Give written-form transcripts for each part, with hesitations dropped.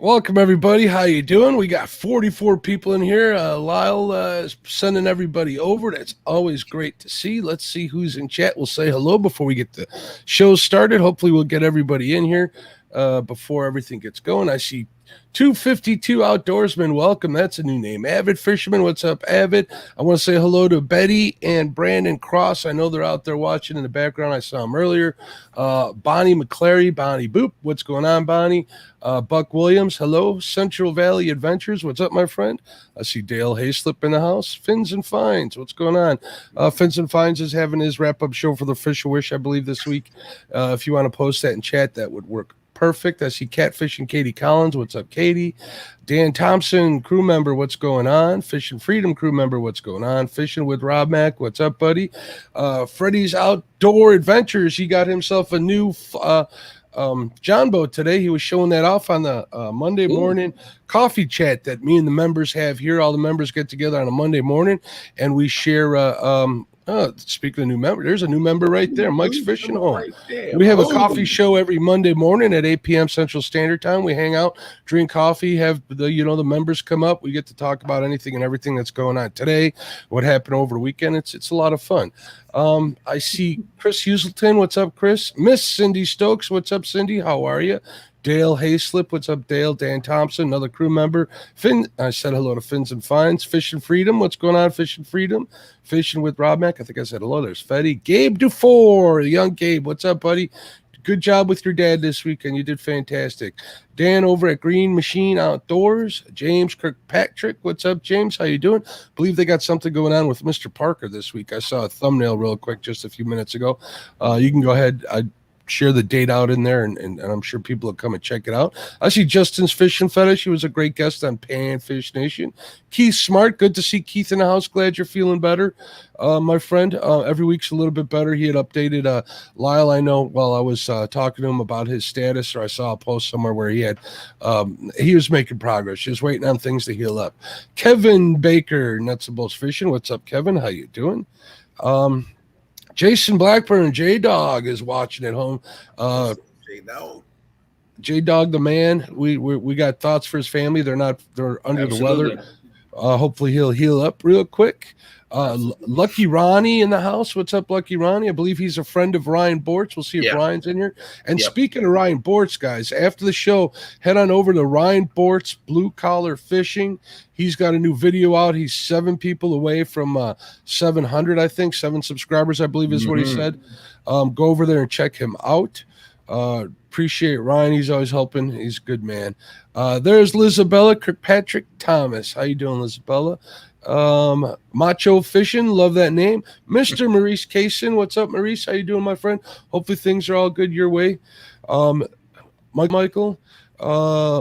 Welcome everybody. How you doing? We got 44 people in here. Lyle is sending everybody over. That's always great to see. Let's see who's in chat. We'll say hello before we get the show started. Hopefully we'll get everybody in here before everything gets going. I see 252 Outdoorsman. Welcome. That's a new name. Avid Fisherman. What's up, Avid? I want to say hello to Betty and Brandon Cross. I know they're out there watching in the background. I saw them earlier. Bonnie McClary. Bonnie Boop. What's going on, Bonnie? Buck Williams, hello. Central Valley Adventures, what's up, my friend? I see Dale Hayslip in the house. Fins and Finds, what's going on? Fins and Finds is having his wrap-up show for the Fisher Wish, I believe, this week. If you want to post that in chat, that would work perfect. I see Catfish and Katie Collins. What's up, Katie? Dan Thompson, crew member, what's going on? Fishing Freedom crew member, what's going on? Fishing with Rob Mack, what's up, buddy? Freddie's Outdoor Adventures, he got himself a new John boat today. He was showing that off on the Monday morning coffee chat that me and the members have here. All the members get together on a Monday morning and we share speaking of new member, there's a new member right there. Mike's Fishing Home. Right, we have a coffee show every Monday morning at 8 p.m. Central Standard Time. We hang out, drink coffee, have the members come up. We get to talk about anything and everything that's going on today, what happened over the weekend. It's a lot of fun. I see Chris Huselton. What's up, Chris? Miss Cindy Stokes. What's up, Cindy? How are you? Dale Hayslip. What's up, Dale? Dan Thompson, another crew member. Finn, I said hello to Fins and Finds. Fishing Freedom. What's going on, Fishing Freedom? Fishing with Rob Mack. I think I said hello. There's Fetty. Gabe Dufour, the young Gabe. What's up, buddy? Good job with your dad this weekend. You did fantastic. Dan over at Green Machine Outdoors. James Kirkpatrick. What's up, James? How you doing? Believe they got something going on with Mr. Parker this week. I saw a thumbnail real quick just a few minutes ago. You can go ahead. I share the date out in there, and I'm sure people will come and check it out. I see Justin's Fishing Fetish. He was a great guest on Panfish Nation. Keith Smart, good to see Keith in the house. Glad you're feeling better, my friend. Every week's a little bit better. He had updated Lyle, I know, while I was talking to him about his status, or I saw a post somewhere where he had he was making progress, just waiting on things to heal up. Kevin Baker, Nuts and Bolts Fishing. What's up, Kevin? How you doing? Jason Blackburn, J-Dog is watching at home. J-Dog, the man. We got thoughts for his family. They're under Absolutely. The weather. Hopefully he'll heal up real quick. Lucky Ronnie in the house. What's up, Lucky Ronnie? I believe he's a friend of Ryan Bortz. We'll see if Ryan's in here. And speaking of Ryan Bortz, guys, after the show, head on over to Ryan Bortz Blue Collar Fishing. He's got a new video out. He's 7 people away from 700, I think. 7 subscribers, I believe is what he said. Go over there and check him out. Appreciate Ryan. He's always helping. He's a good man. There's Lizabella Kirkpatrick Thomas. How you doing, Lizabella? Macho Fishing, love that name. Mr. Maurice Kaysen, what's up, Maurice? How you doing, my friend? Hopefully things are all good your way. Michael,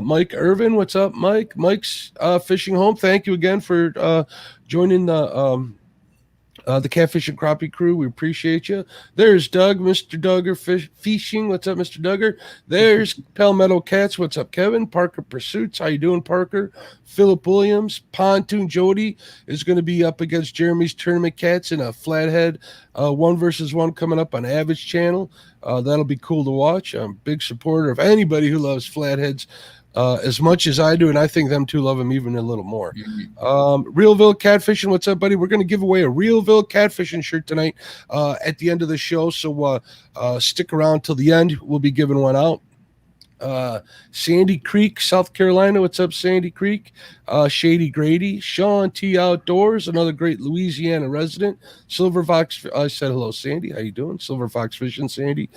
Mike Irvin, what's up, Mike? Mike's Fishing Home. Thank you again for joining the Catfish and Crappie crew. We appreciate you. There's Doug, Mr. Duggar Fishing. What's up, Mr. Duggar? There's Palmetto Cats. What's up, Kevin? Parker Pursuits. How you doing, Parker? Philip Williams. Pontoon Jody is going to be up against Jeremy's Tournament Cats in a flathead 1-versus-1 coming up on Avid's channel. That'll be cool to watch. I'm a big supporter of anybody who loves flatheads as much as I do, and I think them two love him even a little more. Realville Catfishing, what's up, buddy? We're going to give away a Realville Catfishing shirt tonight at the end of the show, so stick around till the end. We'll be giving one out. Sandy Creek, South Carolina, what's up, Sandy Creek? Shady Grady, Sean T Outdoors, another great Louisiana resident. Silver Fox, I said hello, Sandy. How you doing? Silver Fox Fishing, Sandy.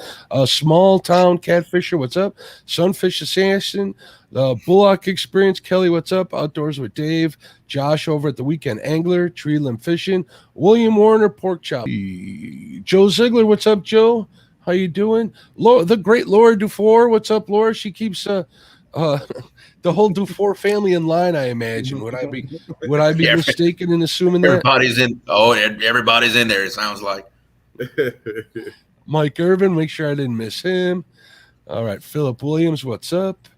Small Town Catfisher, what's up? Sunfish Assassin, the Bullock Experience, Kelly, what's up? Outdoors with Dave, Josh over at the Weekend Angler, Tree Limb Fishing, William Warner, Pork Chop, Joe Ziegler, what's up, Joe? How you doing? The great Laura Dufour. What's up, Laura? She keeps the whole Dufour family in line, I imagine. Would I be mistaken in assuming everybody's everybody's in there, it sounds like. Mike Irvin, make sure I didn't miss him. All right, Philip Williams, what's up?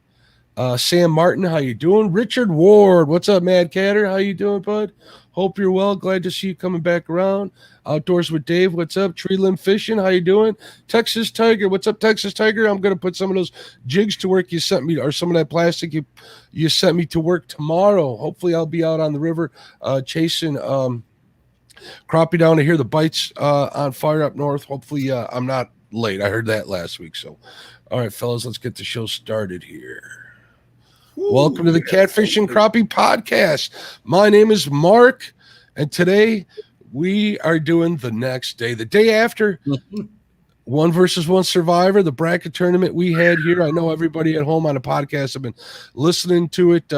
Sam Martin, how you doing? Richard Ward, what's up, Mad Catter? How you doing, bud? Hope you're well. Glad to see you coming back around. Outdoors with Dave, what's up? Tree Limb Fishing, how you doing? Texas Tiger, what's up, Texas Tiger? I'm gonna put some of those jigs to work you sent me, or some of that plastic you sent me to work tomorrow. Hopefully, I'll be out on the river chasing crappie down to hear the bites on fire up north. Hopefully, I'm not late. I heard that last week. So, all right, fellas, let's get the show started here. Welcome to the Catfish and Crappie Podcast. My name is Mark, and today we are doing the next day, the day after 1v1 Survivor, the bracket tournament we had here. I know everybody at home on the podcast have been listening to it,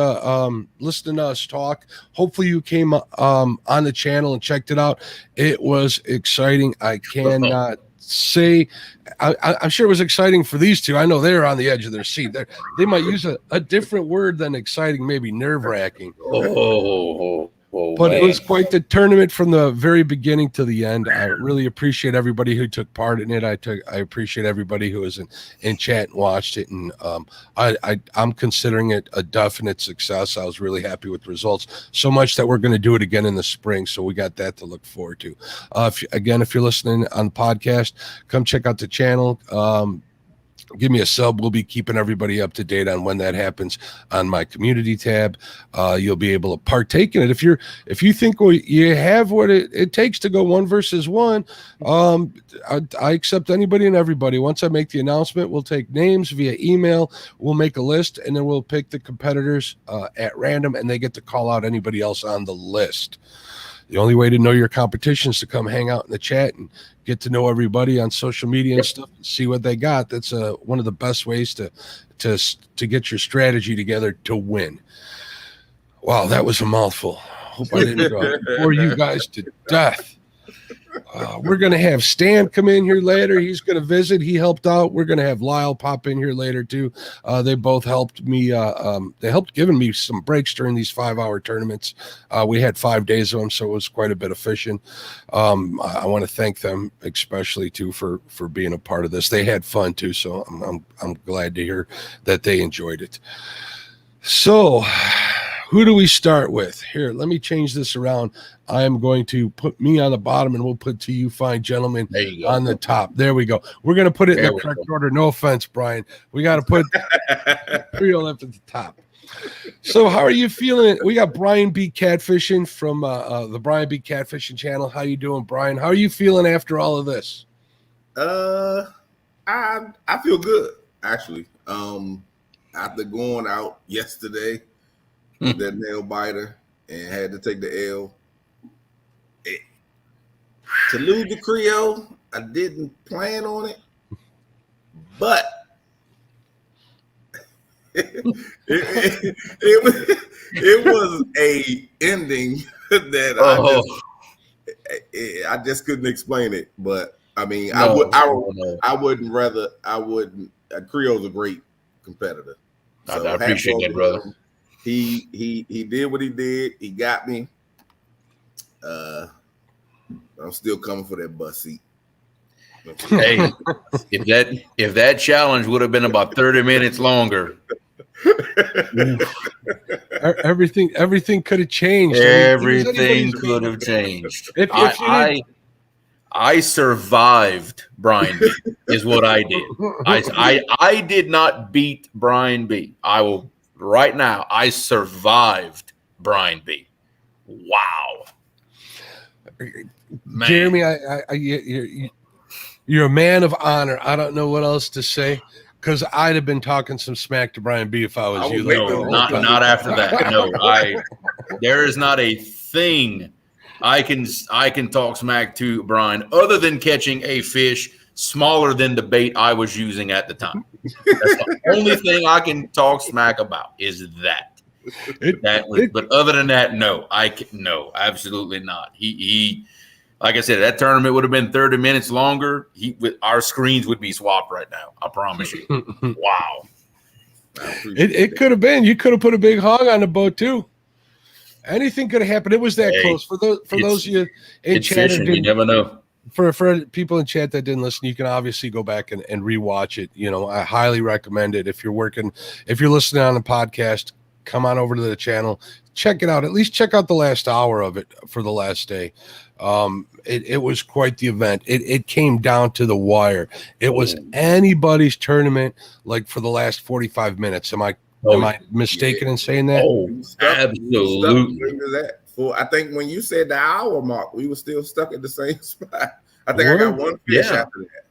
listening to us talk. Hopefully you came on the channel and checked it out. It was exciting. I cannot say I'm sure it was exciting for these two. I know they're on the edge of their seat. They might use a different word than exciting, maybe nerve-wracking. But man, it was quite the tournament from the very beginning to the end. I really appreciate everybody who took part in it. I appreciate everybody who was in chat and watched it. And I'm considering it a definite success. I was really happy with the results, so much that we're going to do it again in the spring. So we got that to look forward to. If you're listening on the podcast, come check out the channel. Give me a sub. We'll be keeping everybody up to date on when that happens on my community tab. You'll be able to partake in it. If you think you have what it takes to go 1v1, I accept anybody and everybody. Once I make the announcement, we'll take names via email. We'll make a list, and then we'll pick the competitors at random, and they get to call out anybody else on the list. The only way to know your competition is to come hang out in the chat and get to know everybody on social media and stuff, and see what they got. That's one of the best ways to get your strategy together to win. Wow, that was a mouthful. Hope I didn't bore you guys to death. We're going to have Stan come in here later. He's going to visit. He helped out. We're going to have Lyle pop in here later too. They both helped me. They helped giving me some breaks during these 5-hour tournaments. We had 5 days of them, so it was quite a bit of fishing. I want to thank them especially too for being a part of this. They had fun too, so I'm glad to hear that they enjoyed it. So, who do we start with? Here, let me change this around. I am going to put me on the bottom, and we'll put to you fine gentlemen on the top. There we go. We're going to put it in the correct order. No offense, Brian. We got to put Creole up at the top. So how are you feeling? We got Brian B. Catfishing from the Brian B. Catfishing channel. How you doing, Brian? How are you feeling after all of this? I feel good, actually. After going out yesterday, that nail biter, and had to take the L. To lose the Creole, I didn't plan on it, but it was a ending that I just couldn't explain it. But I mean, I wouldn't. Creole's a great competitor. So I appreciate that, brother. He did what he did. He got me. I'm still coming for that bus seat. Hey, if that challenge would have been about 30 minutes longer, everything could have changed. Everything could have changed. I survived Brian B. is what I did. I did not beat Brian B. Right now, I survived Brian B. Wow. Man. Jeremy, you're a man of honor. I don't know what else to say, because I'd have been talking some smack to Brian B. if I was you. No, not after that. No, there is not a thing I can talk smack to Brian other than catching a fish smaller than the bait I was using at the time. That's the only thing I can talk smack about is that. But other than that, no, absolutely not. He like I said, that tournament would have been 30 minutes longer. Our screens would be swapped right now. I promise you. Wow. It could have been. You could have put a big hog on the boat too. Anything could have happened. It was that close. For those of you in chat, you never know. for people in chat that didn't listen, you can obviously go back and rewatch it. You know, I highly recommend it. If you're listening on the podcast, come on over to the channel, check it out. At least check out the last hour of it for the last day. It was quite the event. It came down to the wire. It was anybody's tournament, like for the last 45 minutes. Am I mistaken in saying that? Oh, absolutely. I think when you said the hour mark, we were still stuck at the same spot. I think I got one fish after that.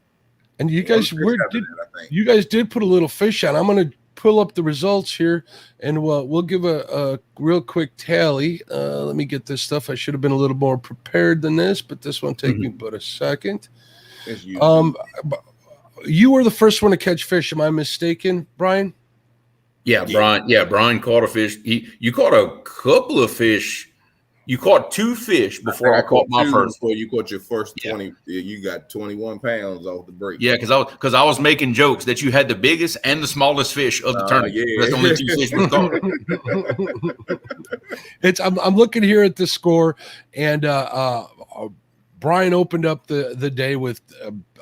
And you guys you guys did put a little fish on. I'm going to pull up the results here, and we'll give a real quick tally. Let me get this stuff. I should have been a little more prepared than this, but this won't take me but a second. You were the first one to catch fish. Am I mistaken, Brian? Yeah, Brian. Yeah, Brian caught a fish. You caught a couple of fish. You caught 2 fish before I caught my first. Before you caught your first 20, you got 21 pounds off the break. Yeah, because I was making jokes that you had the biggest and the smallest fish of the tournament. Yeah. That's only 2 fish we caught. I'm looking here at the score, and Brian opened up the day with,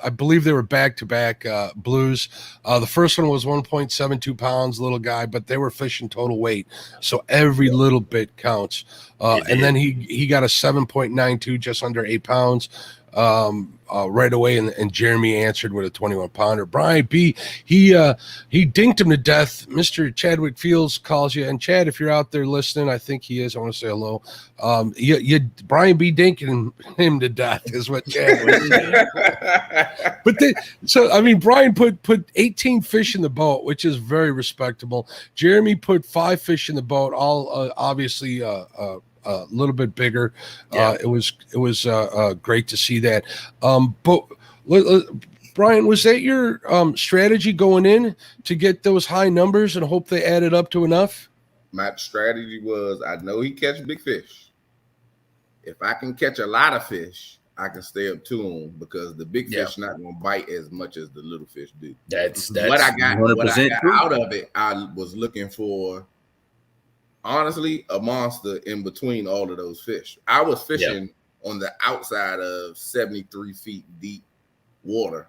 I believe they were back-to-back blues. The first one was 1.72 pounds, little guy, but they were fishing total weight. So every little bit counts. And then he got a 7.92, just under 8 pounds. Right away, and Jeremy answered with a 21-pounder. Brian B, he dinked him to death. Mr. Chadwick Fields calls you, and Chad, if you're out there listening, I think he is. I want to say hello. Brian B dinking him to death is what Chad was saying. But Brian put 18 fish in the boat, which is very respectable. Jeremy put 5 fish in the boat, all obviously a little bit bigger. It was great to see that. But Brian, was that your strategy going in to get those high numbers and hope they added up to enough? My strategy was, I know he catch big fish. If I can catch a lot of fish, I can stay up to them, because the big fish not going to bite as much as the little fish do. That's what I got out of it. I was looking for, honestly, a monster in between all of those fish. I was fishing on the outside of 73 feet deep water.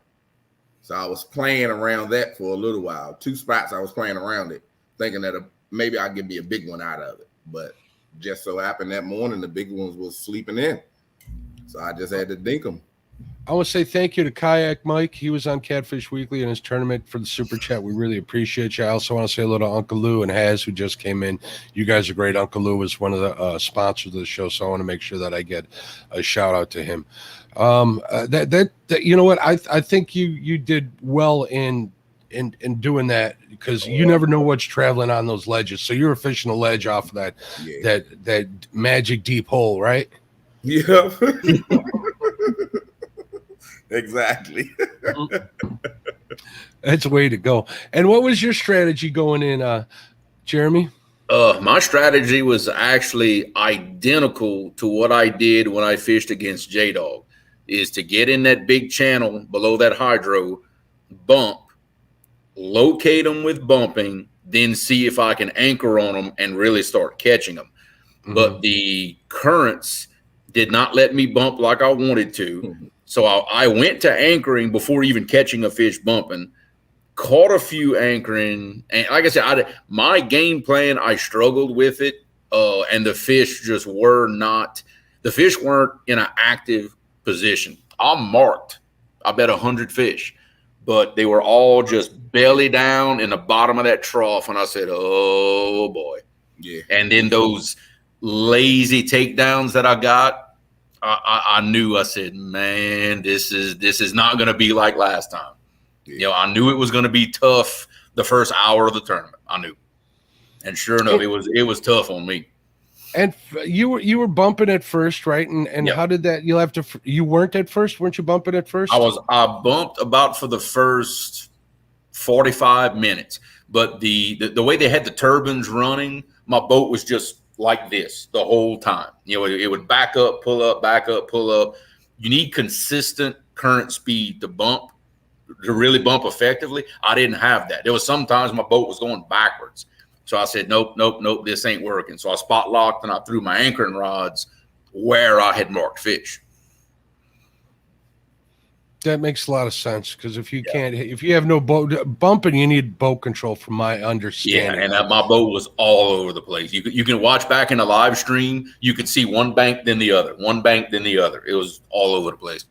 So I was playing around that for a little while. 2 spots I was playing around it, thinking that maybe I could be a big one out of it. But just so happened that morning, the big ones was sleeping in. So I just had to dink them. I want to say thank you to Kayak Mike. He was on Catfish Weekly in his tournament for the Super Chat. We really appreciate you. I also want to say hello to Uncle Lou and Haz, who just came in. You guys are great. Uncle Lou was one of the sponsors of the show, so I want to make sure that I get a shout out to him. That you know what? I think you did well in doing that, because you never know what's traveling on those ledges. So you were fishing a ledge off of that magic deep hole, right? Yeah. Exactly. That's the way to go. And what was your strategy going in, Jeremy? My strategy was actually identical to what I did when I fished against J-Dog, is to get in that big channel below that hydro, bump, locate them with bumping, then see if I can anchor on them and really start catching them. Mm-hmm. But the currents did not let me bump like I wanted to. Mm-hmm. So I went to anchoring before even catching a fish bumping, caught a few anchoring. And like I said, my game plan, I struggled with it. And the fish just weren't in an active position. I marked, I bet 100 fish, but they were all just belly down in the bottom of that trough. And I said, oh boy. Yeah. And then those lazy takedowns that I got, I knew. I said, man, this is not going to be like last time. Yeah. You know, I knew it was going to be tough the first hour of the tournament. I knew, and sure enough, it was tough on me. And you were bumping at first, right? And how did that? You weren't at first, weren't you bumping at first? I bumped about for the first 45 minutes, but the way they had the turbines running, my boat was just like this the whole time. You know, it would back up, pull up, back up, pull up. You need consistent current speed to really bump effectively. I didn't have that. There was sometimes my boat was going backwards. So I said, nope, this ain't working. So I spot locked and I threw my anchoring rods where I had marked fish. That makes a lot of sense because if you have no boat bumping, you need boat control, from my understanding. Yeah, and my boat was all over the place. You can watch back in the live stream. You could see one bank, then the other, one bank, then the other. It was all over the place.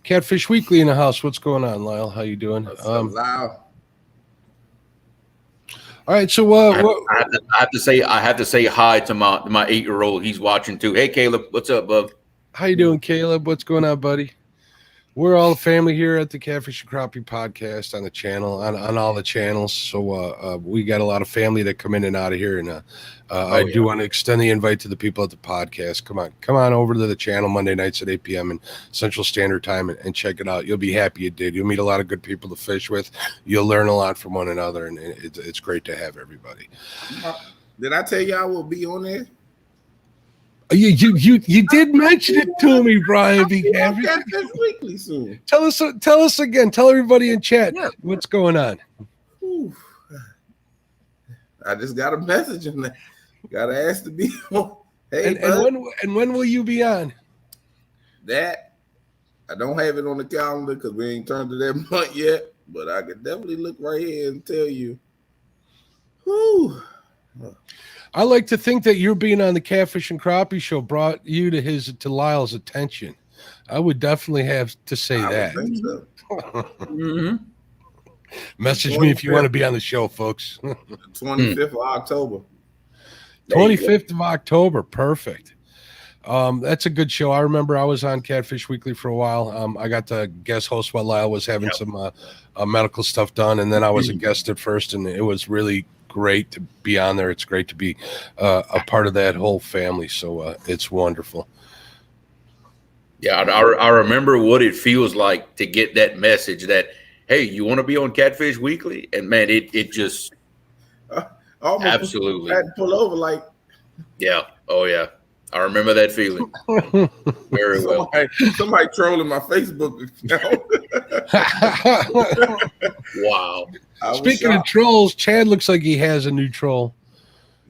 Catfish Weekly in the house. What's going on, Lyle? How you doing? Lyle. All right, so I have to say hi to my 8-year-old. He's watching too. Hey, Caleb, what's up, bub? How you doing, Caleb? What's going on, buddy? We're all a family here at the Catfish and Crappie podcast on the channel, on all the channels. So we got a lot of family that come in and out of here, and I do want to extend the invite to the people at the podcast. Come on over to the channel Monday nights at 8 p.m. in Central Standard Time and check it out. You'll be happy you did. You'll meet a lot of good people to fish with. You'll learn a lot from one another, and it's great to have everybody. Did I tell you I will be on there? You did mention it to me, Brian. Be happy. Weekly soon. Tell us again. Tell everybody in chat what's going on. Ooh. I just got a message in there. Got to ask to be on. Hey, and when will you be on? That I don't have it on the calendar because we ain't turned to that month yet. But I could definitely look right here and tell you. Whew. I like to think that your being on the Catfish and Crappie show brought you to Lyle's attention. I would definitely have to say that. Think so. Mm-hmm. Message me if you want to be on the show, folks. 25th of October. 25th of October. Perfect. That's a good show. I remember I was on Catfish Weekly for a while. I got to guest host while Lyle was having some medical stuff done, and then I was a guest at first, and it was really great to be on there. It's great to be a part of that whole family. So it's wonderful. Yeah, I remember what it feels like to get that message that, hey, you want to be on Catfish Weekly? And man, it just absolutely had to pull over like. Yeah. Oh yeah. I remember that feeling very well. Somebody trolling my Facebook account. Wow. Speaking of trolls, Chad looks like he has a new troll.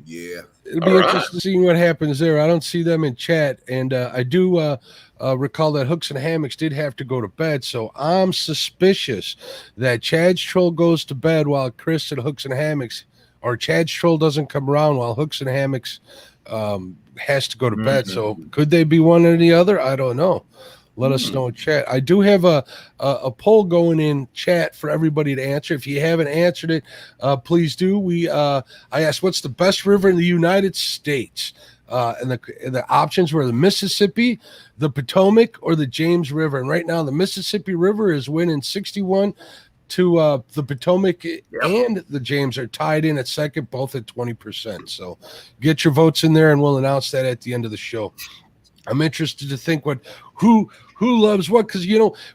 Yeah. It'll be interesting seeing what happens there. I don't see them in chat. And I do recall that Hooks and Hammocks did have to go to bed. So I'm suspicious that Chad's troll goes to bed while Chris and Hooks and Hammocks, or Chad's troll doesn't come around while Hooks and Hammocks has to go to bed. So could they be one or the other? I don't know. Let us know in chat. I do have a poll going in chat for everybody to answer. If you haven't answered it, please do. I asked, what's the best river in the United States? And the options were the Mississippi, the Potomac, or the James River. And right now, the Mississippi River is winning 61 to the Potomac and the James are tied in at second, both at 20%. So get your votes in there, and we'll announce that at the end of the show. I'm interested to think who loves what, because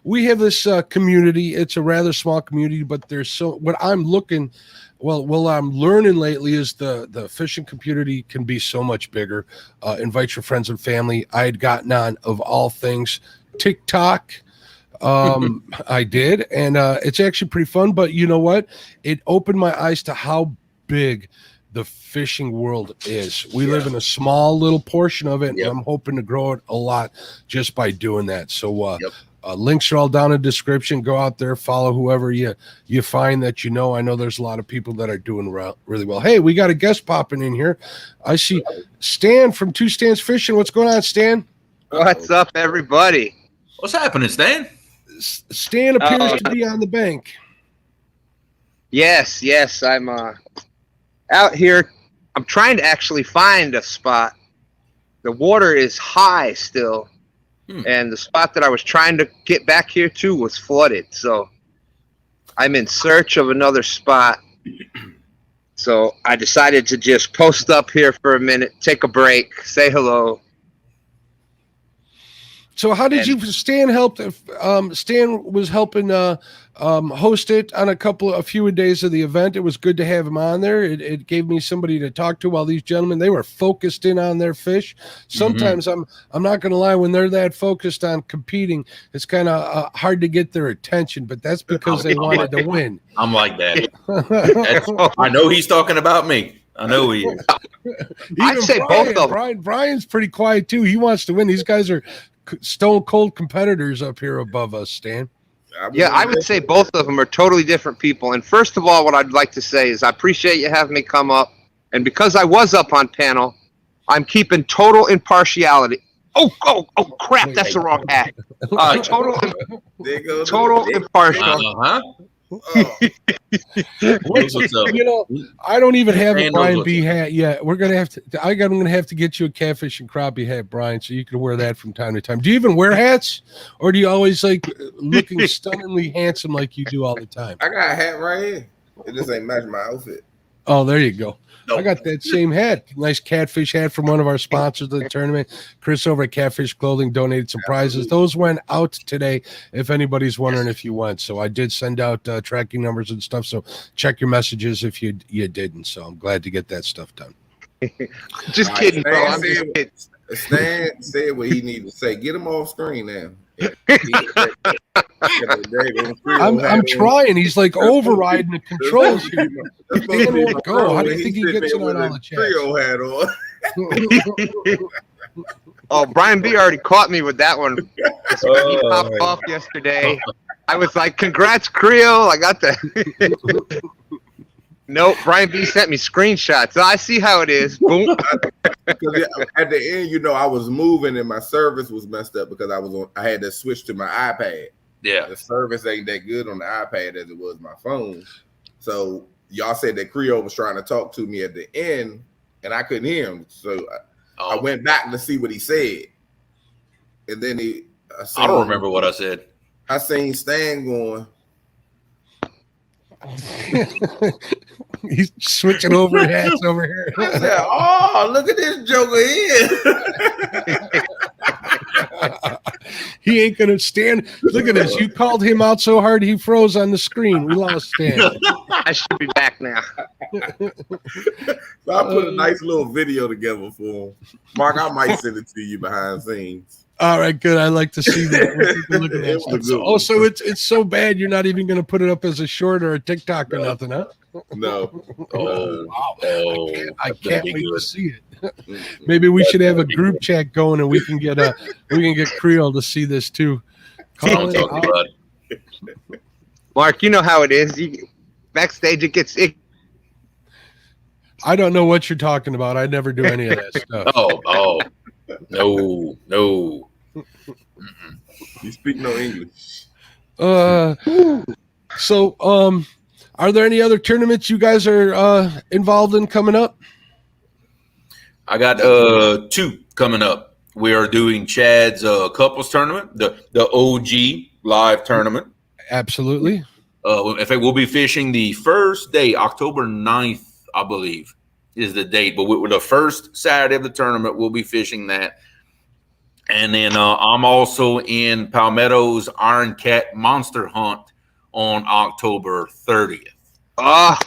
we have this community. It's a rather small community, but there's what I'm looking. Well, I'm learning lately is the fishing community can be so much bigger. Invite your friends and family. I had gotten on, of all things, TikTok. I did, and it's actually pretty fun. But you know what? It opened my eyes to how big the fishing world is. We live in a small little portion of it, and I'm hoping to grow it a lot just by doing that. So links are all down in the description. Go out there, follow whoever you find that you know. I know there's a lot of people that are doing really well. Hey, we got a guest popping in here. I see Stan from Two Stans Fishing. What's going on, Stan? What's up, everybody? What's happening, Stan? Stan appears to be on the bank. Yes, I'm out here. I'm trying to actually find a spot. The water is high still, and the spot that I was trying to get back here to was flooded. So I'm in search of another spot. So I decided to just post up here for a minute, take a break, say hello. So how did you? Stan helped. Stan was helping host it on a few days of the event. It was good to have him on there. It gave me somebody to talk to while these gentlemen, they were focused in on their fish. Sometimes I'm not going to lie, when they're that focused on competing, it's kind of hard to get their attention. But that's because they wanted to win. I'm like that. I know he's talking about me. I know he is. I'd say both of them. Brian's pretty quiet too. He wants to win. These guys are stone cold competitors up here above us, Stan. Yeah, I would say both of them are totally different people. And first of all, what I'd like to say is I appreciate you having me come up. And because I was up on panel, I'm keeping total impartiality. Oh, crap, that's the wrong hat. Total impartial. Uh-huh. You know, I don't even have a Brian B hat yet. I'm gonna have to get you a catfish and crappie hat, Brian, so you can wear that from time to time. Do you even wear hats, or do you always like looking stunningly handsome like you do all the time? I got a hat right here. It just ain't matching my outfit. Oh, there you go. Nope. I got that same hat. Nice catfish hat from one of our sponsors of the tournament. Chris over at Catfish Clothing donated some prizes. Those went out today, if anybody's wondering if you went. So I did send out tracking numbers and stuff. So check your messages if you didn't. So I'm glad to get that stuff done. Just kidding, bro. I'm just kidding. Stan said what he needed to say. Get him off screen now. I'm trying. He's like overriding the controls here. Stan won't go. How do you think he gets in on all the chats? Oh, Brian B already caught me with that one. He popped off yesterday. I was like, congrats, Creole. I got that. Nope, Brian B sent me screenshots. So I see how it is. Boom. Because at the end, you know, I was moving and my service was messed up because I had to switch to my iPad. Yeah. The service ain't that good on the iPad as it was my phone. So y'all said that Creole was trying to talk to me at the end and I couldn't hear him. So I went back to see what he said. And then I don't remember what I said. I seen Stan going. He's switching over hats over here. I said, "Oh, look at this joker here." He ain't gonna stand. Look at this. You called him out so hard he froze on the screen. We lost Stan. I should be back now. So I put a nice little video together for him. Mark, I might send it to you behind the scenes. All right, good. I like to see that. Look at that stuff. So it's so bad you're not even going to put it up as a short or a TikTok or nothing, huh? No. Oh, wow. I can't wait to see it. Maybe we should have a group chat going and we can get Creole to see this too. Mark, you know how it is. Backstage it gets I don't know what you're talking about. I never do any of that stuff. Oh. No. You speak no English. So are there any other tournaments you guys are involved in coming up? I got 2 coming up. We are doing Chad's couples tournament, the OG live tournament. Absolutely. In fact, we'll be fishing the first day, October 9th, I believe, is the date. But the first Saturday of the tournament, we'll be fishing that. And then I'm also in Palmetto's Iron Cat Monster Hunt on October 30th. Oh.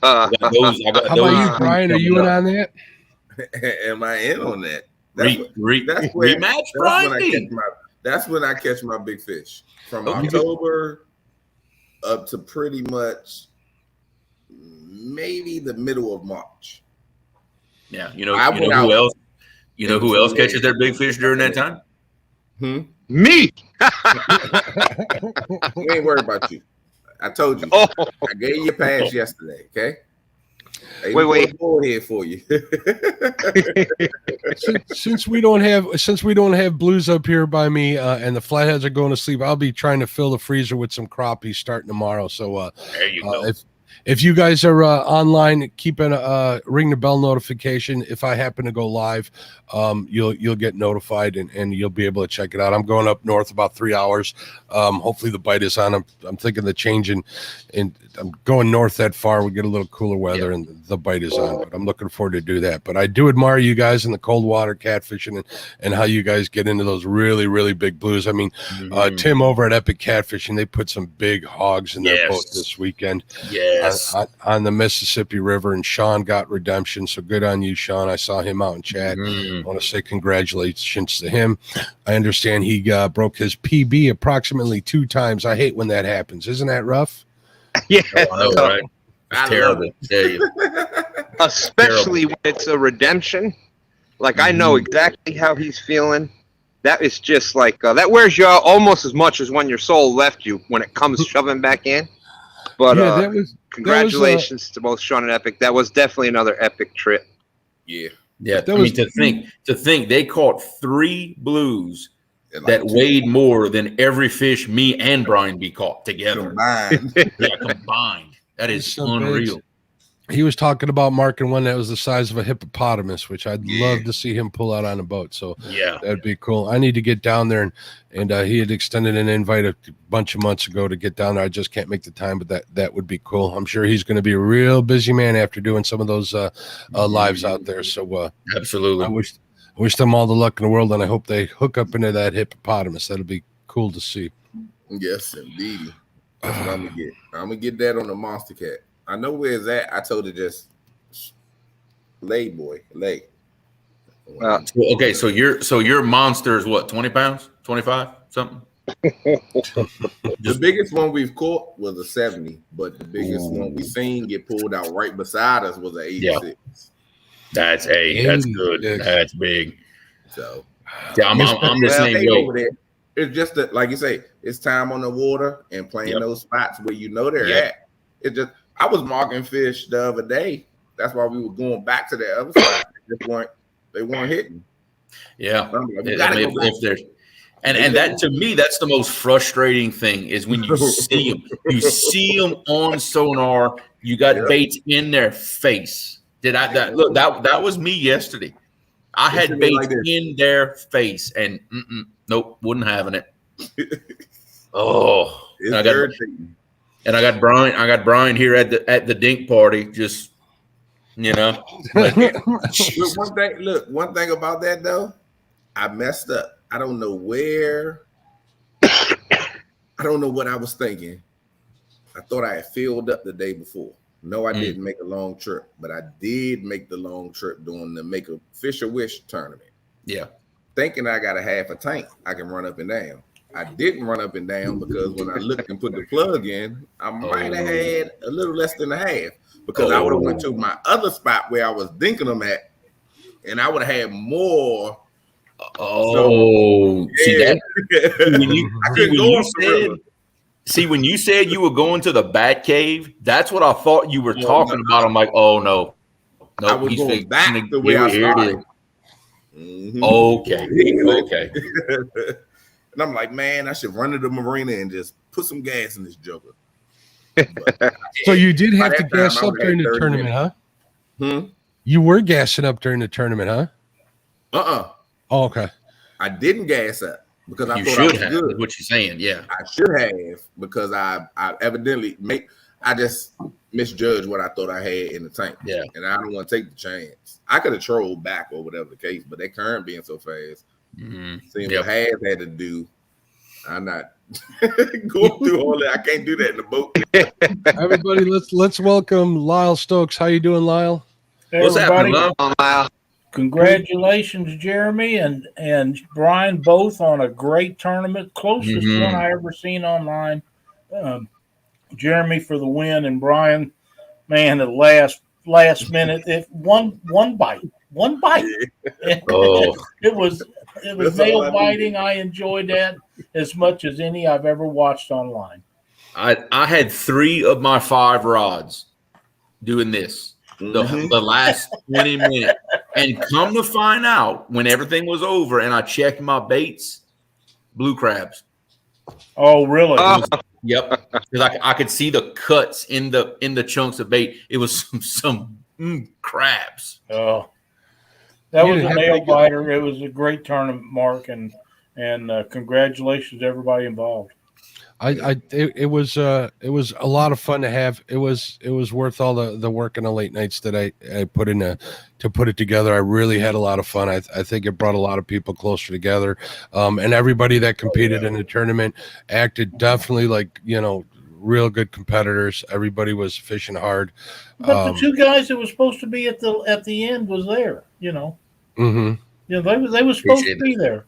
How about you, Brian? Are you in on that? Am I in on that? Rematch, Brian? That's when I catch my big fish. From October up to pretty much maybe the middle of March. Yeah, you know who else? You know who else catches their big fish during that time? Me. We ain't worried about you. I told you. I gave you a pass yesterday. Okay. Wait. Here for you. since we don't have blues up here by me, and the flatheads are going to sleep, I'll be trying to fill the freezer with some crappies starting tomorrow. So there you go. If you guys are online, keep ring the bell notification. If I happen to go live, you'll get notified and you'll be able to check it out. I'm going up north about 3 hours. Hopefully the bite is on. I'm thinking the change in I'm going north that far. We get a little cooler weather and the bite is on. But I'm looking forward to do that. But I do admire you guys in the cold water catfishing and how you guys get into those really, really big blues. I mean, Tim over at Epic Catfishing, they put some big hogs in their boat this weekend. Yes. On the Mississippi River, and Sean got redemption. So good on you, Sean. I saw him out in chat. I want to say congratulations to him. I understand he broke his PB approximately 2 times. I hate when that happens. Isn't that rough? Yeah. I know, right? It's terrible. I tell you. Especially when it's a redemption. Like I know exactly how he's feeling. that is just like that wears you out almost as much as when your soul left you when it comes shoving back in. But congratulations to both Sean and Epic. That was definitely another epic trip. Yeah. To think they caught 3 blues that weighed more than every fish me and Brian be caught together. Combined. Combined. That is unreal. He was talking about marking one that was the size of a hippopotamus, which I'd love to see him pull out on a boat. So that'd be cool. I need to get down there, and he had extended an invite a bunch of months ago to get down there. I just can't make the time, but that would be cool. I'm sure he's going to be a real busy man after doing some of those lives out there. So absolutely, I wish them all the luck in the world, and I hope they hook up into that hippopotamus. That'll be cool to see. Yes, indeed. That's what I'm gonna get. I'm gonna get that on the monster cat. I know where it's at. I told her just lay. Okay, so your monster is what, 20 pounds, 25, something? The biggest one we've caught was a 70, but the biggest one we seen get pulled out right beside us was an 86. Yeah. That's good. That's big. So I'm the same way. It's just that, like you say, it's time on the water and playing those spots where you know they're at. It just, I was marking fish the other day. That's why we were going back to the other side. They weren't hitting. Yeah. If there's and that, to me, that's the most frustrating thing is when you see them. You see them on sonar. You got baits in their face. That was me yesterday. I had baits in their face, and nope, wasn't having it. Oh, and I got Brian. I got Brian here at the dink party. Just Look, one thing about that though, I messed up. I don't know where. I don't know what I was thinking. I thought I had filled up the day before. No, I didn't make a long trip, but I did make the long trip during the Make a Fish a Wish tournament. Yeah. Thinking I got a half a tank, I can run up and down. I didn't run up and down because when I looked and put the plug in, I might have had a little less than a half because I would have went to my other spot where I was dinking them at, and I would have had more. When you said you were going to the Bat Cave, that's what I thought you were talking about. I'm like, oh no, I was going back the way I started. Okay. And I'm like, man, I should run to the marina and just put some gas in this joker. So you did have to gas up during the tournament, huh? You were gassing up during the tournament, huh? Oh, okay. I didn't gas up because I thought I was good. Is what you're saying, yeah. I should have because I evidently I just misjudged what I thought I had in the tank. Yeah. And I don't want to take the chance. I could have trolled back or whatever the case, but that current being so fast, seeing what Haz had to do, I'm not going through all that. I can't do that in the boat. Everybody, let's welcome Lyle Stokes. How you doing, Lyle? Hey, what's happening, Lyle? Congratulations, Jeremy and Brian, both on a great tournament. Closest one I ever seen online. Jeremy for the win, and Brian, man, at last minute, one bite. It was nail biting. I enjoyed that as much as any I've ever watched online. I had 3 of my 5 rods doing this. The last 20 minutes, and come to find out when everything was over and I checked my baits, blue crabs. Oh, really? Yep, because I could see the cuts in the chunks of bait. It was some crabs. Oh, that was a nail biter. It was a great tournament, Mark, and congratulations to everybody involved. It was a lot of fun to have. It was worth all the work and the late nights that I put in to put it together. I really had a lot of fun. I think it brought a lot of people closer together. And everybody that competed in the tournament acted definitely like, real good competitors. Everybody was fishing hard. But the 2 guys that were supposed to be at the end was there, they were supposed to be there.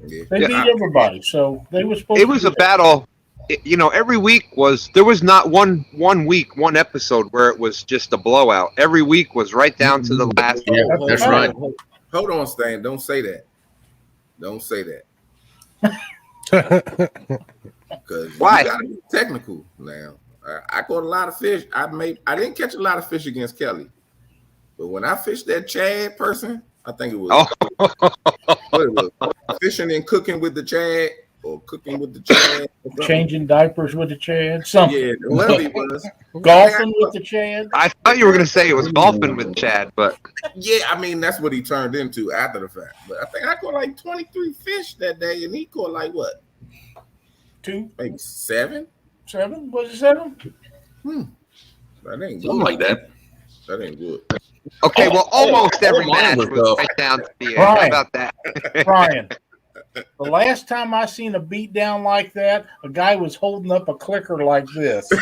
They beat everybody, so they were supposed. It was a battle. Every week there was not one week, one episode where it was just a blowout. Every week was right down to the last. Yeah, that's right. Hold on, Stan. Don't say that. Don't say that. Because why? You gotta be technical now. I caught a lot of fish. I didn't catch a lot of fish against Kelly, but when I fished that Chad person, I think it was, what it was, fishing and cooking with the Chad, or cooking with the Chad, changing diapers with the Chad, something. Yeah, whoever it was. Golfing with the Chad. I thought you were going to say it was golfing with Chad, but yeah, I mean that's what he turned into after the fact. But I think I caught like 23 fish that day, and he caught like what? 2, maybe 7. 7? Was it 7? That ain't Something like that. That ain't good. okay. Well, almost every mine match was was tough. right down to the end. Brian. How about that? Brian, the last time I seen a beat down like that, a guy was holding up a clicker like this. Hey,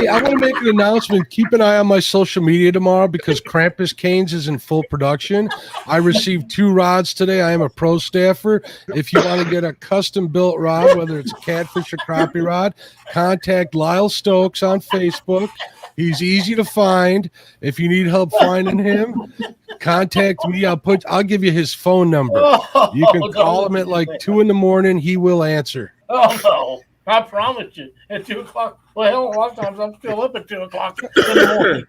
I want to make an announcement. Keep an eye on my social media tomorrow because Krampus Canes is in full production. I received 2 rods today. I am a pro staffer. If you want to get a custom built rod, whether it's a catfish or crappie rod, contact Lyle Stokes on Facebook. He's easy to find. If you need help finding him, contact me. I'll give you his phone number. You can call him at like 2 a.m. He will answer. Oh no, I promise you. At 2 o'clock. Well, hell, a lot of times I'm still up at 2 o'clock in the morning.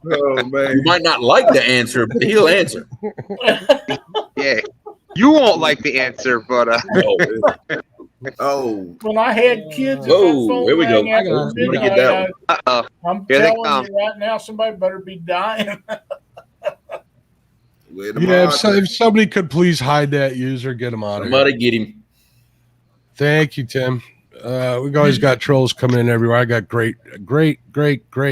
Oh man, You might not like the answer, but he'll answer. Yeah, you won't like the answer, but oh, When I had kids, at Whoa, that phone here we go. rang after Let me get midnight, that uh-oh. I'm Here they telling come. you right now, somebody better be dying. where the Yeah, mods if somebody could please hide that user, get him out of here. Somebody get him. Thank you, Tim. We've always got trolls coming in everywhere. I got great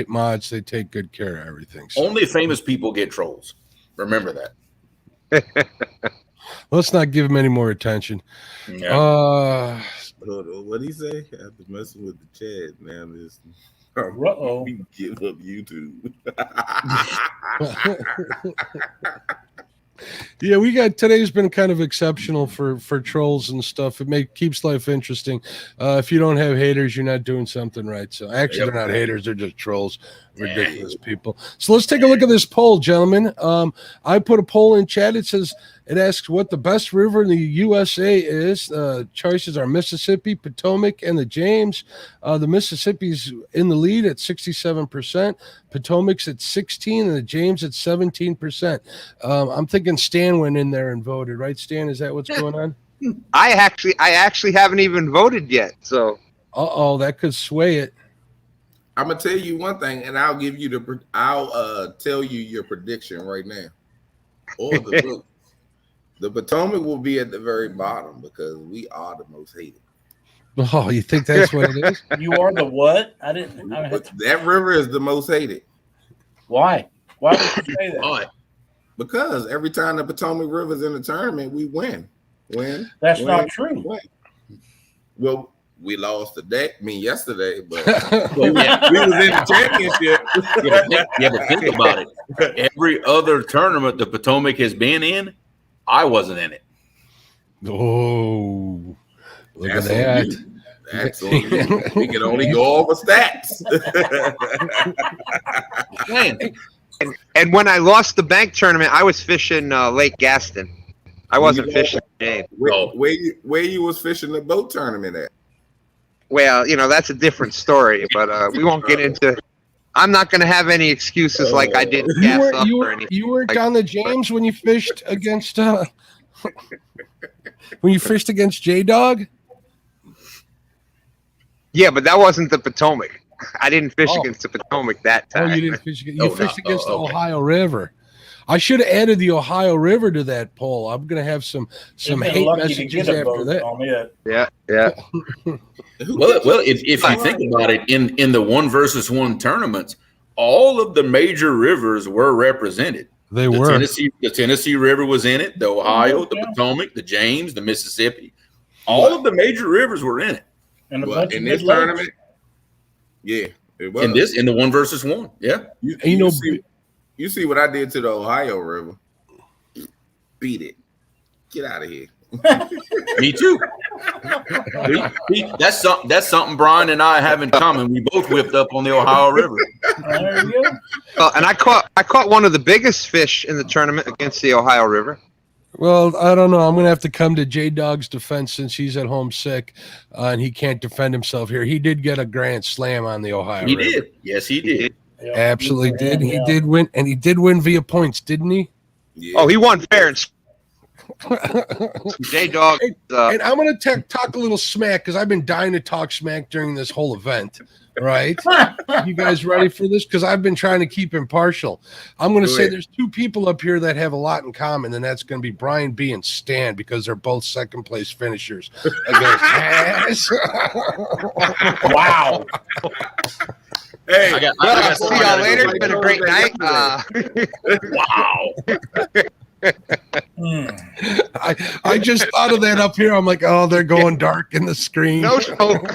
mods. They take good care of everything. So Only famous people get trolls. Remember that. let's not give him any more attention. Yeah. Hold on, what'd he say? After messing with the Chad, now this Uh-oh. we give up YouTube. Yeah, we got today's been kind of exceptional for trolls and stuff. It keeps life interesting. If you don't have haters, you're not doing something right. So actually, Yep. they're not haters; they're just trolls, ridiculous people. So let's take a look at this poll, gentlemen. I put a poll in chat. It asks what the best river in the USA is. Choices are Mississippi, Potomac, and the James. The Mississippi's in the lead at 67%. Potomac's at 16%, and the James at 17%. I'm thinking Stan went in there and voted, right? Stan, is that what's going on? I actually haven't even voted yet. So That could sway it. I'm gonna tell you one thing, and I'll give you I'll tell you your prediction right now. Or the book. The Potomac will be at the very bottom because we are the most hated. Oh, you think that's what it is? You are the what? That river is the most hated. Why? Why would you say that? All right. Because every time the Potomac River's in the tournament, we win. That's not true. Win. Well, we lost yesterday, but Well, yeah. we was in the championship. But think about it. Every other tournament the Potomac has been in, I wasn't in it. Oh, look That's at on that. you. That's on you. We can only go over stats. Man, and when I lost the bank tournament, I was fishing Lake Gaston. I wasn't fishing James. Where you was fishing the boat tournament at? Well, that's a different story, but we won't get into. I'm not going to have any excuses like I didn't gas up or anything. You weren't on the James when you fished against J-Dog? Yeah, but that wasn't the Potomac. I didn't fish against the Potomac that time. Oh, you didn't fish. You fished against the Ohio River. I should have added the Ohio River to that poll. I'm going to have some hate messages after that. Yeah. well, if you think about it, in the 1-versus-1 tournaments, all of the major rivers were represented. They were. The Tennessee River was in it. The Ohio, the Potomac, the James, the Mississippi. All of the major rivers were in it. And in this tournament, yeah, it was. In the 1-versus-1, yeah. You see what I did to the Ohio River? Beat it. Get out of here. Me too. That's something Brian and I have in common. We both whipped up on the Ohio River. There you go. And I caught one of the biggest fish in the tournament against the Ohio River. Well, I don't know. I'm going to have to come to J-Dog's defense since he's at home sick and he can't defend himself here. He did get a grand slam on the Ohio He River. did. Yes, he did. Yeah. Absolutely did. Yeah. He did win, and he did win via points, didn't he? Yeah. Oh, he won fair and J-Dog. And I'm going to talk a little smack because I've been dying to talk smack during this whole event. Right? You guys ready for this? Because I've been trying to keep impartial. I'm going to say there's two people up here that have a lot in common, and that's going to be Brian B. and Stan because they're both second place finishers against Wow. Hey, I got See y'all later. It's been a great night. Wow. I just thought of that up here. I'm like, oh, they're going dark in the screen. No joke.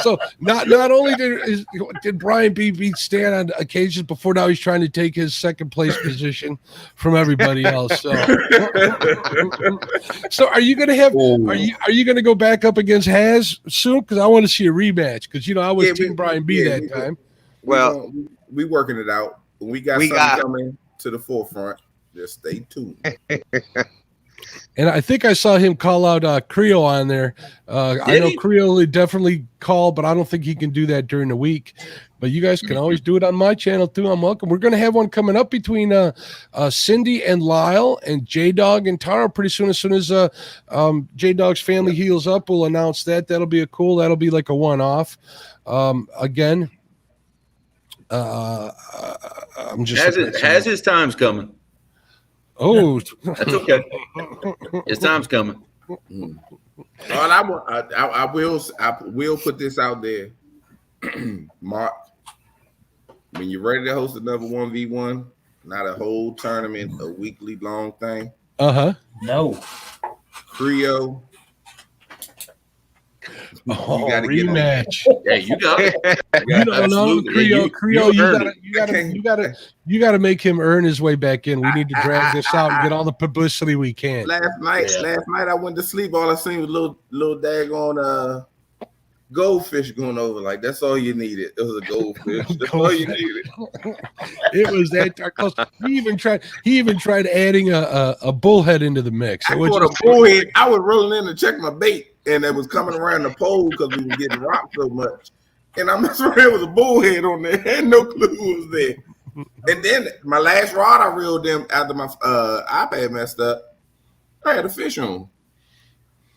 So not only did Brian B beat Stan on occasions before, now he's trying to take his second place position from everybody else. So are you going to have? Are you going to go back up against Haz soon? Because I want to see a rematch. Because I was Team Brian B that time. Well, we working it out. We got something coming to the forefront. Just stay tuned. And I think I saw him call out Creo on there. I know Creo definitely called, but I don't think he can do that during the week. But you guys can always do it on my channel too. I'm welcome. We're going to have one coming up between Cindy and Lyle and J-Dog and Tara pretty soon. As soon as J-Dog's family heals up, we'll announce that. That'll be that'll be like a one-off. Again, I'm just has his time's coming. Oh, that's okay. His time's coming. I will put this out there, Mark. When you're ready to host another 1v1, not a whole tournament, a weekly long thing. No. Creo. Oh, you gotta rematch. Yeah, you got it. You don't know Creo. You gotta make him earn his way back in. We need to drag this out and get all the publicity we can. Last night I went to sleep. All I seen was little daggone goldfish going over. Like that's all you needed. It was a goldfish. That's all you needed. It was that close. He even tried adding a bullhead into the mix. I caught a bullhead. I was rolling in to check my bait, and it was coming around the pole because we were getting rocked so much. And I'm sure there was a bullhead on there. I had no clue who was there. And then my last rod I reeled in after my iPad messed up. I had a fish on,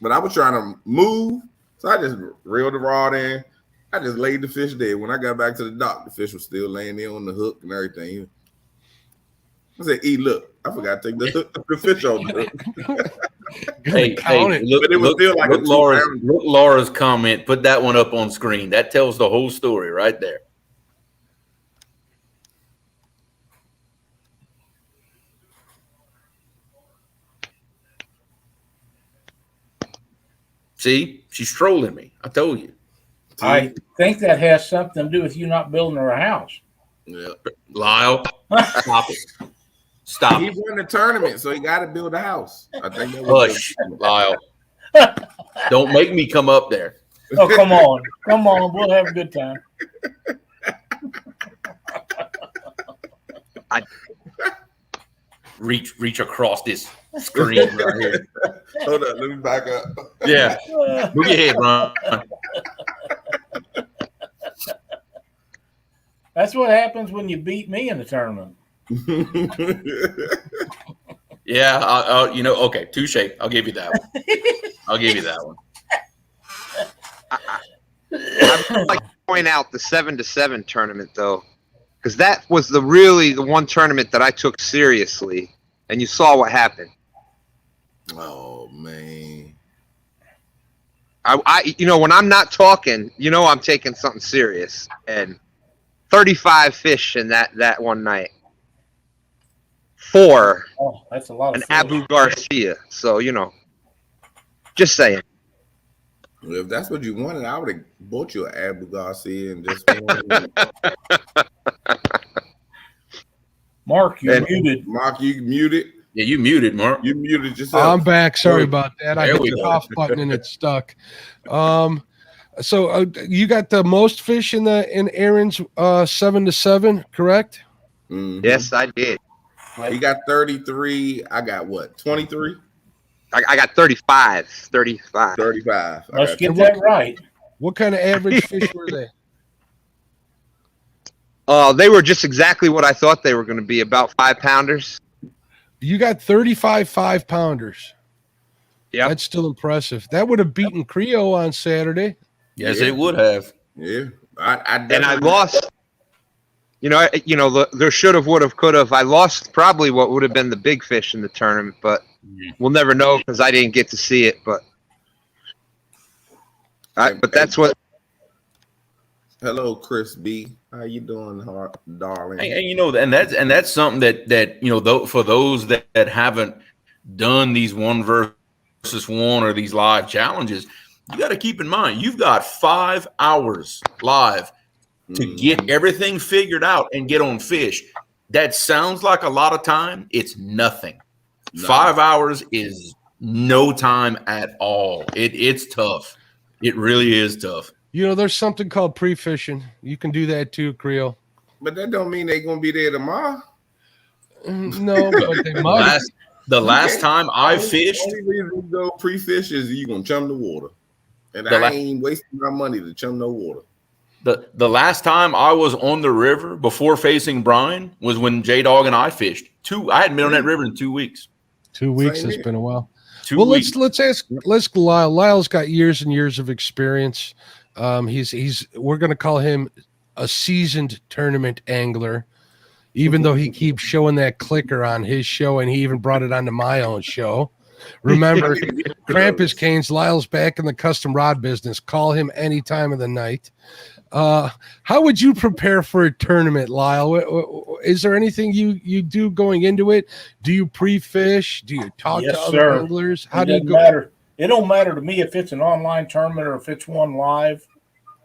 but I was trying to move. So I just reeled the rod in. I just laid the fish there. When I got back to the dock, the fish was still laying there on the hook and everything. I said, look, I forgot to take the fish off the hook. Look Laura's comment. Put that one up on screen. That tells the whole story right there. See, she's trolling me. I told you. I think that has something to do with you not building her a house. Yeah. Lyle, stop it. Stop. He won the tournament, so he got to build a house. I think that was Hush, Lyle. Don't make me come up there. Oh, come on. Come on. We'll have a good time. Reach across this screen right here. Hold on, let me back up. Yeah. Move your head, Ron. That's what happens when you beat me in the tournament. Yeah, okay, touche. I'll give you that one. I'll give you that one. I'd like to point out the 7-7 tournament, though, because that was the one tournament that I took seriously, and you saw what happened. Oh man! I when I'm not talking, I'm taking something serious, and 35 fish in that one night. 4. Oh, that's a lot of an Abu Garcia. So just saying. Well, if that's what you wanted, I would have bought you an Abu Garcia and just. Mark, you're muted. Mark, you muted. Yeah, you muted, Mark. You muted yourself. I'm back. Sorry about that. I hit the off button and it stuck. So you got the most fish in Aaron's 7-7, correct? Mm-hmm. Yes, I did. He got 33. I got what? 23? I got 35. 35. 35. Let's get that right. What kind of average fish were they? They were just exactly what I thought they were going to be, about 5-pounders. You got 35 5-pounders. Yeah, that's still impressive. That would have beaten Creo on Saturday. Yes, it would have. Yeah, and I lost. There should have, would have, could have. I lost probably what would have been the big fish in the tournament, but we'll never know because I didn't get to see it. But that's what. Hello, Chris B. How you doing, darling? And that's something that for those that haven't done these 1 versus 1 or these live challenges, you got to keep in mind you've got 5 hours live to get everything figured out and get on fish. That sounds like a lot of time. It's nothing. No. 5 hours is no time at all. It's tough. It really is tough. There's something called pre-fishing. You can do that too, Creo. But that don't mean they're going to be there tomorrow. No, but they might. The last time I fished. The only reason you go pre-fish is you're going to chum the water. And I ain't wasting my money to chum no water. The last time I was on the river before facing Brian was when J-Dog and I fished. I hadn't been on that river in 2 weeks. 2 weeks has been a while. 2 weeks. Let's ask Lyle. Lyle's got years and years of experience. We're going to call him a seasoned tournament angler, even though he keeps showing that clicker on his show, and he even brought it onto my own show. Remember, Krampus Canes, Lyle's back in the custom rod business. Call him any time of the night. How would you prepare for a tournament, Lyle? Is there anything you do going into it? Do you pre-fish? Do you talk to other anglers? How do you go? Matter. It don't matter to me if it's an online tournament or if it's one live.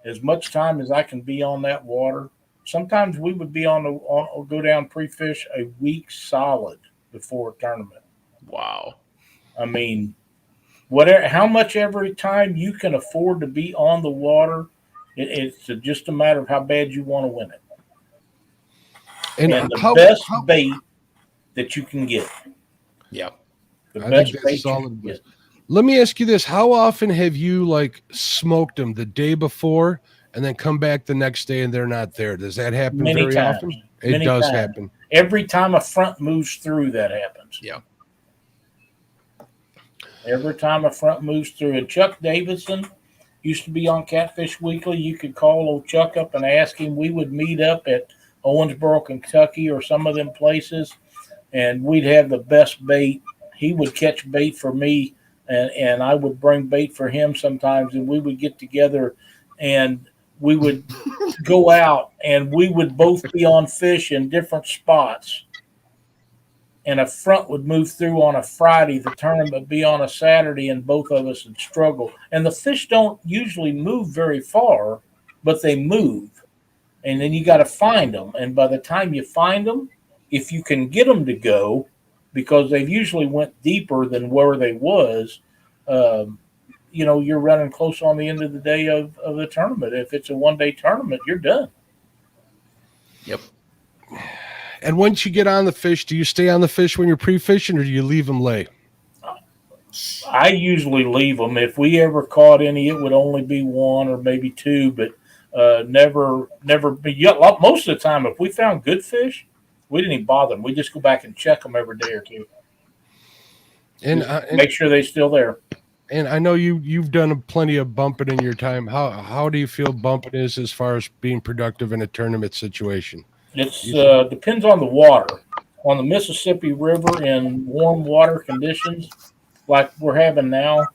As much time as I can be on that water. Sometimes we would be go down pre-fish a week solid before a tournament. Wow. I mean, how much every time you can afford to be on the water, it's just a matter of how bad you want to win it. And the best bait that you can get. Yeah. The best bait you can get. Let me ask you this. How often have you smoked them the day before and then come back the next day and they're not there? Does that happen very often? It does happen. Every time a front moves through, that happens. Yeah. Every time a front moves through. And Chuck Davidson used to be on Catfish Weekly. You could call old Chuck up and ask him. We would meet up at Owensboro, Kentucky, or some of them places, and we'd have the best bait. He would catch bait for me, and I would bring bait for him sometimes, and we would get together, and we would go out, and we would both be on fish in different spots. And a front would move through on a Friday, the tournament would be on a Saturday, and both of us would struggle. And the fish don't usually move very far, but they move. And then you got to find them. And by the time you find them, if you can get them to go, because they've usually went deeper than where they was, you're running close on the end of the day of the tournament. If it's a one-day tournament, you're done. Yep. And once you get on the fish, do you stay on the fish when you're pre-fishing, or do you leave them lay? I usually leave them. If we ever caught any, it would only be one or maybe two, but never be. Most of the time, if we found good fish, we didn't even bother them. We just go back and check them every day or two, and make sure they're still there. And I know you've done plenty of bumping in your time. How do you feel bumping is as far as being productive in a tournament situation? It depends on the water. On the Mississippi River in warm water conditions, like we're having now,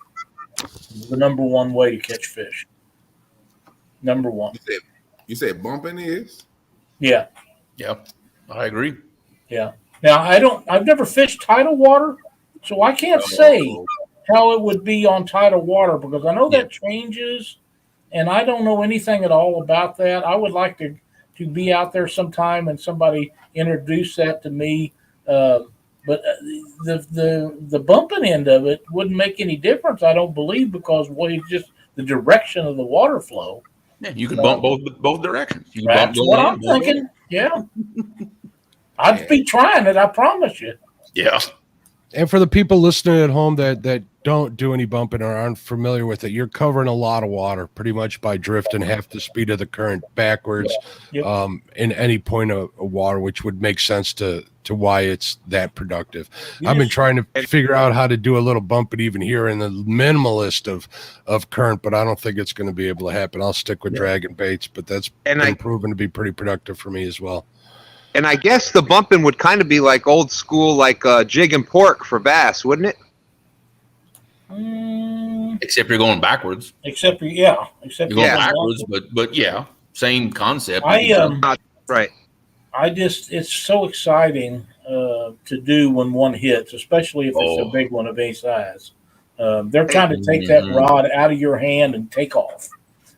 the number one way to catch fish. Number one. You said bumping is? Yeah. Yeah, I agree. Yeah. Now I've never fished tidal water, so I can't say how it would be on tidal water because I know that changes, and I don't know anything at all about that. I would like to be out there sometime and somebody introduce that to me. But the bumping end of it wouldn't make any difference, I don't believe, because it's just the direction of the water flow. Yeah, you could bump both directions. You can that's bump what I'm thinking. Yeah. I'd be trying it. I promise you. Yeah. And for the people listening at home that don't do any bumping or aren't familiar with it, you're covering a lot of water pretty much by drifting half the speed of the current backwards in any point of water, which would make sense to why it's that productive. I've been trying to figure out how to do a little bumping even here in the minimalist of current, but I don't think it's going to be able to happen. I'll stick with dragging baits, but that's been proven to be pretty productive for me as well. And I guess the bumping would kind of be like old school, like jig and pork for bass, wouldn't it? Except you're going backwards. Except you're going backwards, but yeah, same concept. Right. It's so exciting to do when one hits, especially if it's a big one of any size. They're trying to take that rod out of your hand and take off,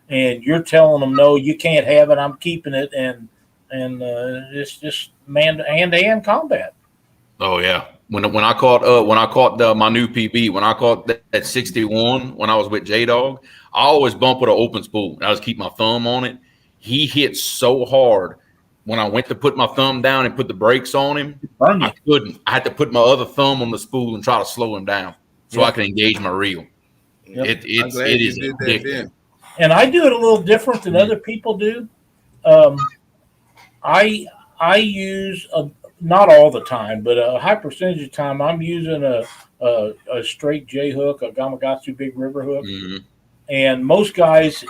and you're telling them, no, you can't have it. I'm keeping it, and it's just hand-to-hand combat. Oh yeah. When I caught my new PB, when I caught that 61 when I was with J Dog, I always bump with an open spool. I just keep my thumb on it. He hit so hard when I went to put my thumb down and put the brakes on him. I couldn't. I had to put my other thumb on the spool and try to slow him down so I could engage my reel. It is addictive. And I do it a little different than other people do. I use not all the time, but a high percentage of the time I'm using a straight J hook, a Gamakatsu big river hook. And most guys,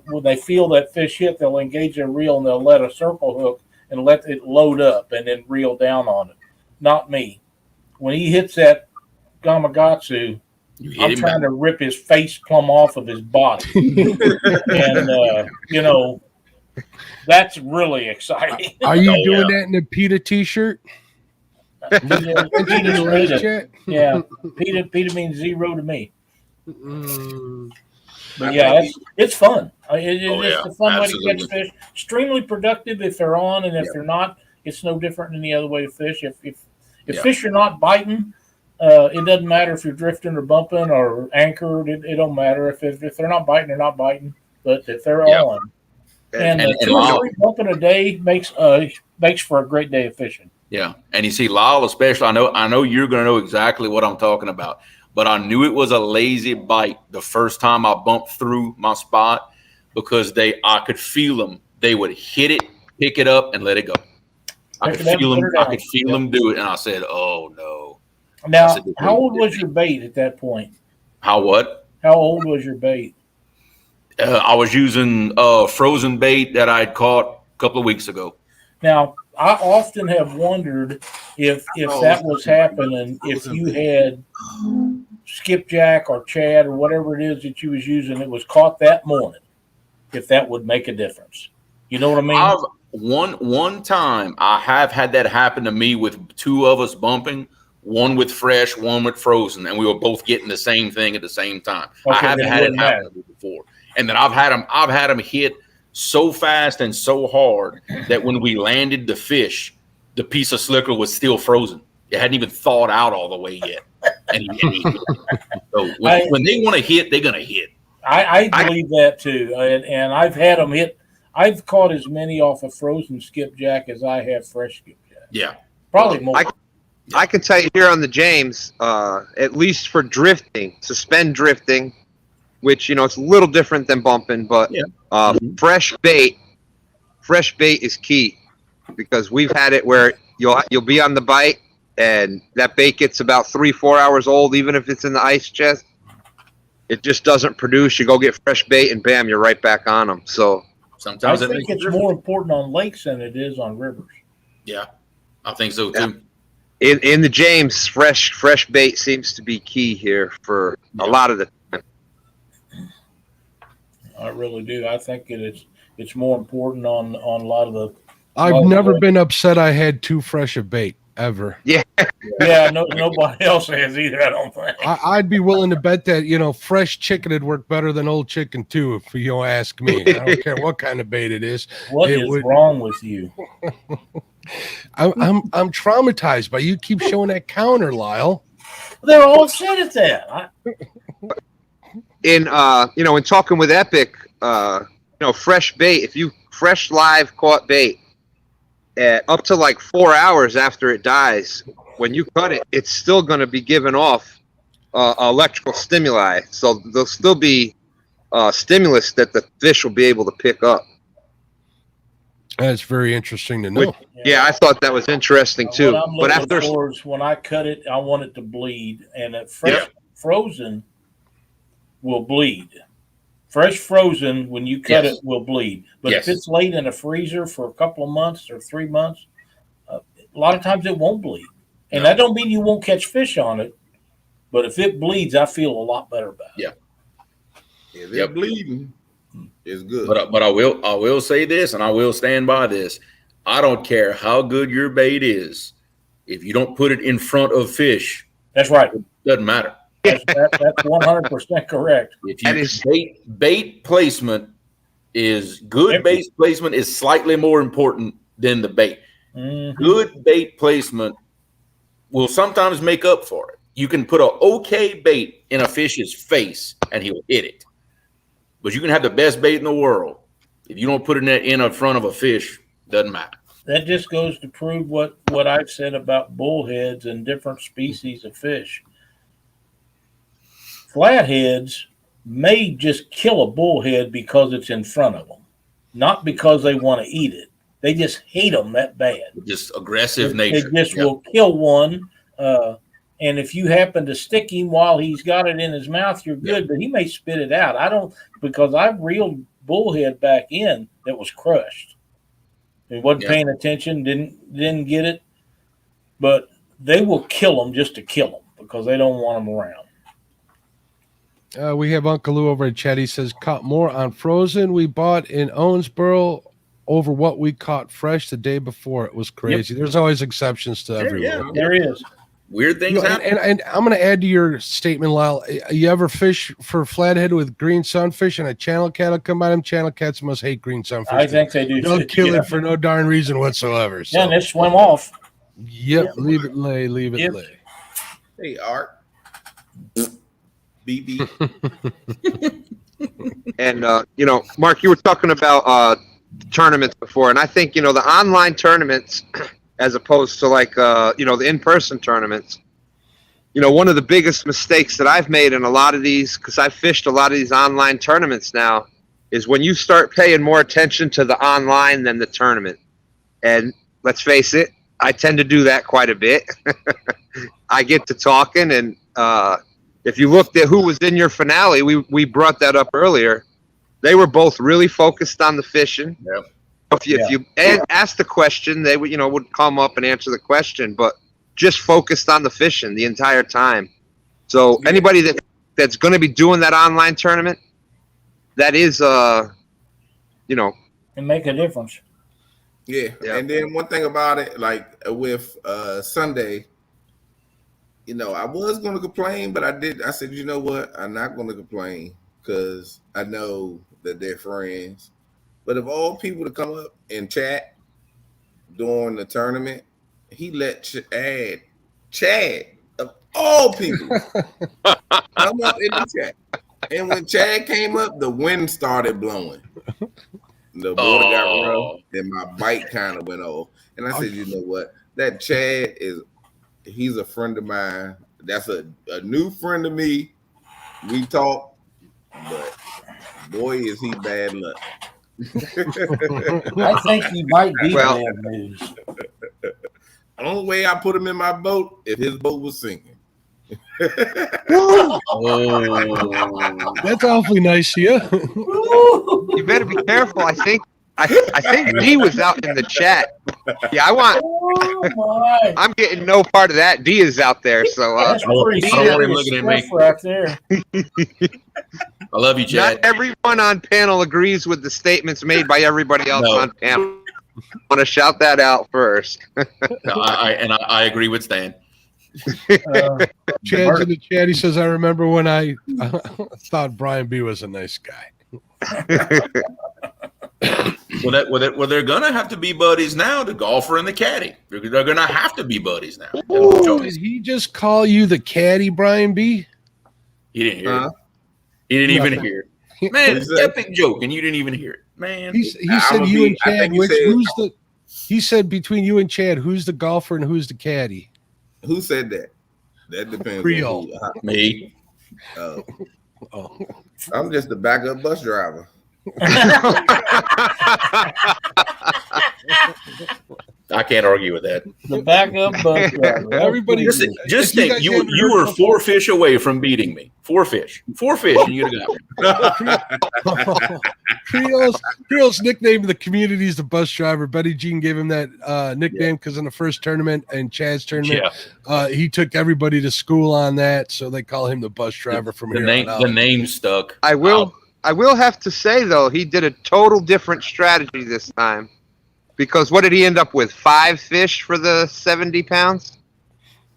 when they feel that fish hit, they'll engage their reel and they'll let a circle hook and let it load up and then reel down on it. Not me. When he hits that Gamakatsu, I'm trying to rip his face plumb off of his body. And, that's really exciting. Are you doing that in a PETA t-shirt? PETA. PETA means zero to me. But yeah, it's fun. It's a fun way to catch fish. Extremely productive if they're on, and if they're not, it's no different than the other way to fish. If fish are not biting, it doesn't matter if you're drifting or bumping or anchored. It don't matter. If they're not biting, they're not biting. But if they're on. And 2 or 3 bumping a day makes for a great day of fishing. Yeah, and you see Lyle, especially. I know you're going to know exactly what I'm talking about. But I knew it was a lazy bite the first time I bumped through my spot because I could feel them. They would hit it, pick it up, and let it go. I could feel them do it, and I said, "Oh no!" Now, how old was your bait at that point? How what? How old was your bait? I was using frozen bait that I'd caught a couple of weeks ago. Now, I often have wondered if that was happening, if you had skipjack or Chad or whatever it is that you was using, it was caught that morning, if that would make a difference. You know what I mean? One time I have had that happen to me with 2 of us bumping, one with fresh, one with frozen, and we were both getting the same thing at the same time. Okay, I haven't had it happen to me before. And then I've had them hit so fast and so hard that when we landed the fish, the piece of slicker was still frozen. It hadn't even thawed out all the way yet. And he hit. So when they want to hit, they're going to hit. I believe that too. And I've had them hit. I've caught as many off of frozen skipjack as I have fresh skipjack. Yeah. Probably more. I can tell you here on the James, at least for drifting, suspend drifting, which, it's a little different than bumping, but fresh bait is key because we've had it where you'll be on the bite and that bait gets about 3-4 hours old, even if it's in the ice chest. It just doesn't produce. You go get fresh bait and bam, you're right back on them. So sometimes I think it's more important on lakes than it is on rivers. Yeah, I think so too. In the James, fresh bait seems to be key here for a lot of the time. I really do. I think it's more important on a lot of the. I've never been upset I had too fresh a bait ever. Yeah. Nobody else has either, I don't think. I'd be willing to bet that, fresh chicken would work better than old chicken too, if you ask me. I don't care what kind of bait it is. What is wrong with you? I'm traumatized by you keep showing that counter, Lyle. They're all upset at that. In talking with Epic, fresh bait, if you fresh live caught bait, up to like 4 hours after it dies, when you cut it, it's still going to be giving off electrical stimuli. So there'll still be stimulus that the fish will be able to pick up. That's very interesting to know. Yeah, I thought that was interesting too. What I'm But looking after for is when I cut it, I want it to bleed, and at fresh frozen will bleed. Fresh frozen, when you cut it, will bleed. But if it's laid in a freezer for a couple of months or 3 months, a lot of times it won't bleed. And that don't mean you won't catch fish on it. But if it bleeds, I feel a lot better about it. Yeah. If it's bleeding, it's good. But I will say this, and I will stand by this. I don't care how good your bait is. If you don't put it in front of fish, that's right. It doesn't matter. That's 100% correct. If you bait placement is good, bait placement is slightly more important than the bait. Mm-hmm. Good bait placement will sometimes make up for it. You can put an okay bait in a fish's face and he'll hit it. But you can have the best bait in the world. If you don't put it in front of a fish, doesn't matter. That just goes to prove what I've said about bullheads and different species of fish. Flatheads may just kill a bullhead because it's in front of them, not because they want to eat it. They just hate them that bad. Just aggressive nature. They just will kill one. And if you happen to stick him while he's got it in his mouth, you're good. But he may spit it out. Because I've reeled bullhead back in that was crushed. He wasn't paying attention, didn't get it. But they will kill them just to kill them because they don't want them around. We have Uncle Lou over in chat. He says, caught more on frozen we bought in Owensboro over what we caught fresh the day before. It was crazy. Yep. There's always exceptions to everyone. Yeah, there is. Weird things happen. And I'm going to add to your statement, Lyle. You ever fish for flathead with green sunfish and a channel cat will come out? Them channel cats must hate green sunfish. I think they do. They'll kill it for no darn reason whatsoever. So. Yeah, and they swim off. Yep, leave it lay. Lay. Hey, Art. BB. And, Mark, you were talking about tournaments before, and I think, the online tournaments as opposed to the in-person tournaments, one of the biggest mistakes that I've made in a lot of these, because I've fished a lot of these online tournaments now, is when you start paying more attention to the online than the tournament. And let's face it, I tend to do that quite a bit. I get to talking, and if you looked at who was in your finale, we brought that up earlier. They were both really focused on the fishing. Yep. If you asked the question, they would come up and answer the question, but just focused on the fishing the entire time. So anybody that's going to be doing that online tournament, that is, it make a difference. Yeah. And then one thing about it, like with Sunday, I was going to complain, but I said, you know what? I'm not going to complain because I know that they're friends. But of all people to come up and chat during the tournament, he let Chad of all people come up in the chat. And when Chad came up, the wind started blowing. The water got rough, and my bite kind of went off. And I said, you know what? That Chad he's a friend of mine. That's a new friend of me. We talk, but boy, is he bad luck. I think he might be bad news. The only way I put him in my boat if his boat was sinking. That's awfully nice of you. You better be careful. I think D was out in the chat. Yeah, I'm getting no part of that. D is out there, so that's pretty looking at me right there. I love you, Chad. Not everyone on panel agrees with the statements made by everybody else on panel. I want to shout that out first. I agree with Stan. Chad's in the chat. He says, I remember when I thought Brian B was a nice guy. Well, they're gonna have to be buddies now. The golfer and the caddy. They're gonna have to be buddies now. Did he just call you the caddy, Brian B? He didn't hear it. He didn't even hear it. Man, it's epic joke, and you didn't even hear it. Man, he said you and Chad. Who's the? He said between you and Chad, who's the golfer and who's the caddy? Who said that? That depends Creole. on who. Me. Oh. Oh. I'm just a backup bus driver. I can't argue with that. The backup bus driver. Everybody, Just think, you were 4 fish away from beating me. 4 fish, and you'd have got me. Creole's nickname in the community is the bus driver. Betty Jean gave him that nickname because in the first tournament and Chad's tournament, he took everybody to school on that, so they call him the bus driver from here on out. The name stuck. I will have to say though, he did a total different strategy this time. Because what did he end up with? 5 fish for the 70 pounds?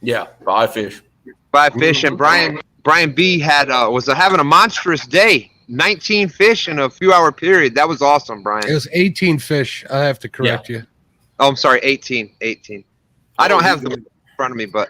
Yeah, 5 fish. 5 fish, and Brian B was having a monstrous day. 19 fish in a few hour period. That was awesome, Brian. It was 18 fish. I have to correct you. Oh, I'm sorry, 18. I don't have them in front of me, but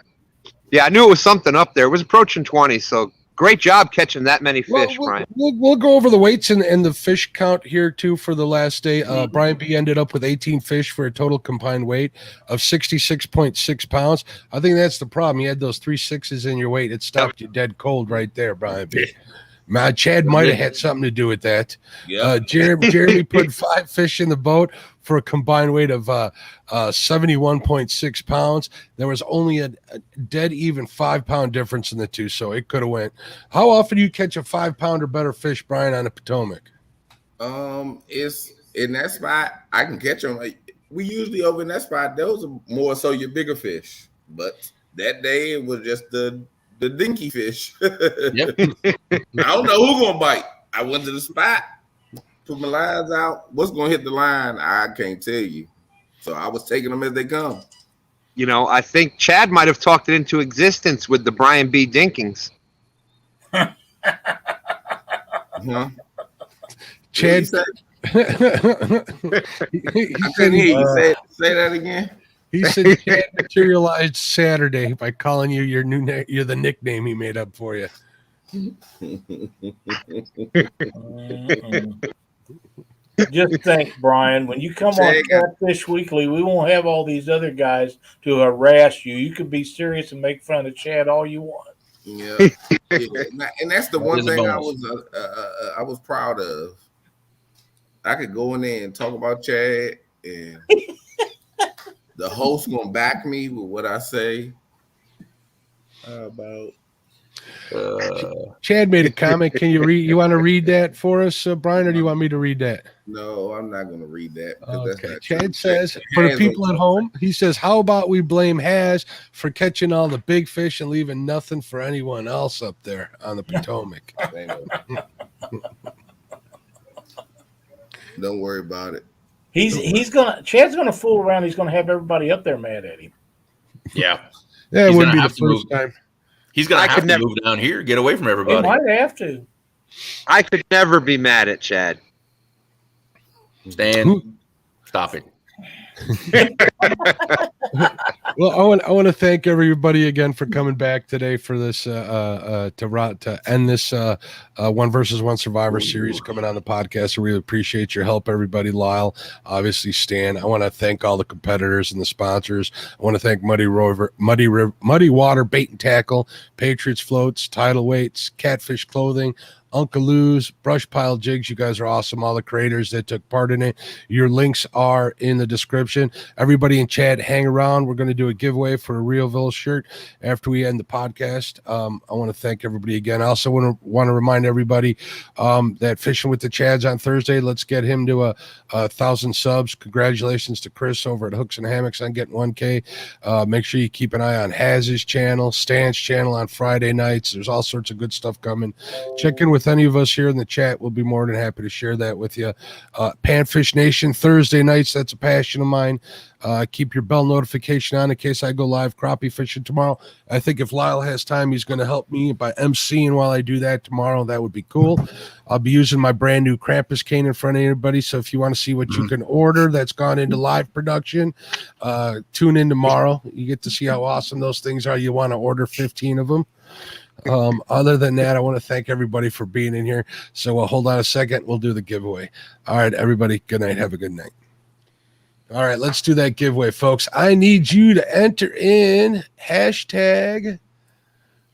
yeah, I knew it was something up there. It was approaching 20, so great job catching that many fish, Brian. We'll go over the weights and the fish count here, too, for the last day. Brian B ended up with 18 fish for a total combined weight of 66.6 pounds. I think that's the problem. You had those 3 6s in your weight. It stopped you dead cold right there, Brian B. Chad might have had something to do with that. Yeah. Jeremy put 5 fish in the boat for a combined weight of 71.6 pounds. There was only a dead even 5-pound difference in the two, so it could have went. How often do you catch a 5-pound or better fish, Brian, on the Potomac? It's in that spot. I can catch them. We usually over in that spot, those are more so your bigger fish. But that day it was just the dinky fish. Yep. I don't know who's gonna bite. I went to the spot, put my lines out. What's gonna hit the line? I can't tell you. So I was taking them as they come. You know, I think Chad might have talked it into existence with the Brian B. Dinkings. Huh? Chad Say that again. He said Chad materialized Saturday by calling you you're the nickname he made up for you. Just think, Brian, when you come on Catfish Weekly, we won't have all these other guys to harass you. You can be serious and make fun of Chad all you want. Yeah. And that's the one thing I was proud of. I could go in there and talk about Chad, and the host gonna back me with what I say. How about Chad made a comment. Can you read? You want to read that for us, Brian, or do you want me to read that? No, I'm not going to read that. Okay. Chad says, for the people at home, he says, how about we blame Haz for catching all the big fish and leaving nothing for anyone else up there on the Potomac? Don't worry about it. Chad's gonna fool around. He's gonna have everybody up there mad at him. Yeah. Yeah, it wouldn't be the first time. He's going to have to move down here, get away from everybody. He might have to. I could never be mad at Chad. Stan, stop it. Well, I want to thank everybody again for coming back today for this to end this 1 versus 1 Survivor series coming on the podcast. I really appreciate your help, everybody. Lyle, obviously Stan. I want to thank all the competitors and the sponsors. I want to thank Muddy Water Bait and Tackle, Patriots Floats, Tidal Weights, Catfish Clothing, Uncle Lou's, Brush Pile Jigs. You guys are awesome. All the creators that took part in it. Your links are in the description. Everybody in chat, hang around. We're going to do a giveaway for a Realville shirt after we end the podcast. I want to thank everybody again. I also want to remind everybody that Fishing with the Chads on Thursday. Let's get him to a 1,000 subs. Congratulations to Chris over at Hooks and Hammocks on getting 1K. Make sure you keep an eye on Haz's channel, Stan's channel on Friday nights. There's all sorts of good stuff coming. Check in with any of us here in the chat. We'll be more than happy to share that with you. Panfish Nation Thursday nights, that's a passion of mine. Keep your bell notification on in case I go live crappie fishing tomorrow. I think if Lyle has time, he's going to help me by emceeing while I do that tomorrow. That would be cool. I'll be using my brand new Krampus cane in front of everybody. So if you want to see what you can order that's gone into live production, tune in tomorrow. You get to see how awesome those things are. You want to order 15 of them. Other than that, I want to thank everybody for being in here. So hold on a second. We'll do the giveaway. All right, everybody. Good night. Have a good night. All right, let's do that giveaway, folks. I need you to enter in hashtag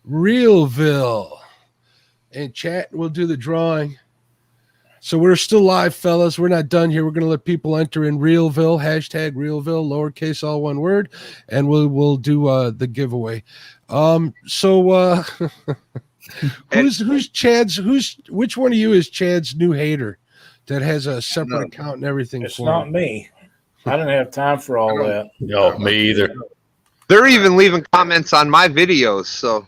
Realville. And chat, we'll do the drawing. So we're still live, fellas. We're not done here. We're going to let people enter in Realville, hashtag Realville, lowercase, all one word, and we'll do the giveaway. Who's Chad's? Which one of you is Chad's new hater that has a separate account and everything? It's not me. I didn't have time for all that. No, me either. They're even leaving comments on my videos. So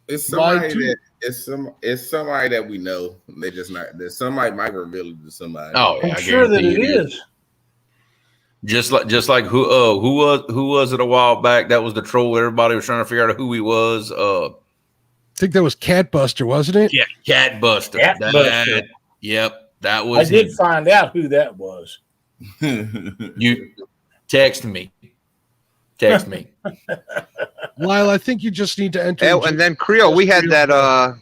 it's somebody that it's somebody that we know. They just not. There's somebody might reveal it to somebody. Oh, I'm sure that it is. Just like who was it a while back? That was the troll. Everybody was trying to figure out who he was. I think that was Catbuster, wasn't it? Yeah, Catbuster. Catbuster. Yep, that was. I did find out who that was. You text me. Lyle, I think you just need to enter. And then Creole, we had that.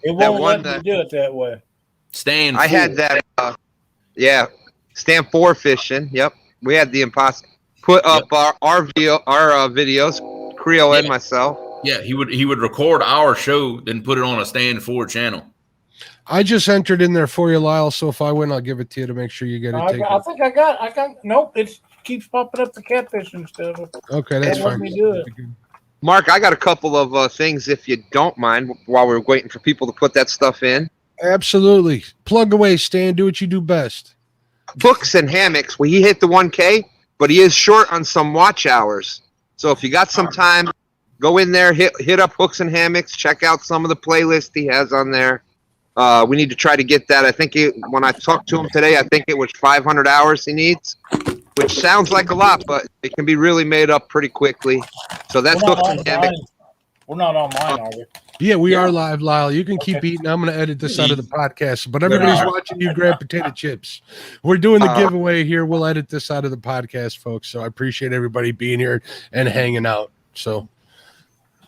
It won't that one let me do it that way. Stand. I had that. Stand for fishing. Yep, we had the impossible. Put up our videos, Creole and myself. Yeah, he would record our show, then put it on a Stand For channel. I just entered in there for you, Lyle. So if I win, I'll give it to you to make sure you get it. I think I got. Nope, it keeps popping up the catfish instead of. Okay, that's fine. Let me do it. Mark, I got a couple of things, if you don't mind, while we're waiting for people to put that stuff in. Absolutely. Plug away, Stan. Do what you do best. Hooks and hammocks. Well, he hit the 1K, but he is short on some watch hours. So if you got some time, go in there, hit up Hooks and Hammocks, check out some of the playlist he has on there. We need to try to get that. I think when I talked to him today, I think it was 500 hours he needs, which sounds like a lot, but it can be really made up pretty quickly. So that's Hooks and Hammocks. We're not online, are we? Yeah, we are live, Lyle. You can keep eating. I'm going to edit this out of the podcast, but everybody's watching you grab potato chips. We're doing the giveaway here. We'll edit this out of the podcast, folks. So I appreciate everybody being here and hanging out. So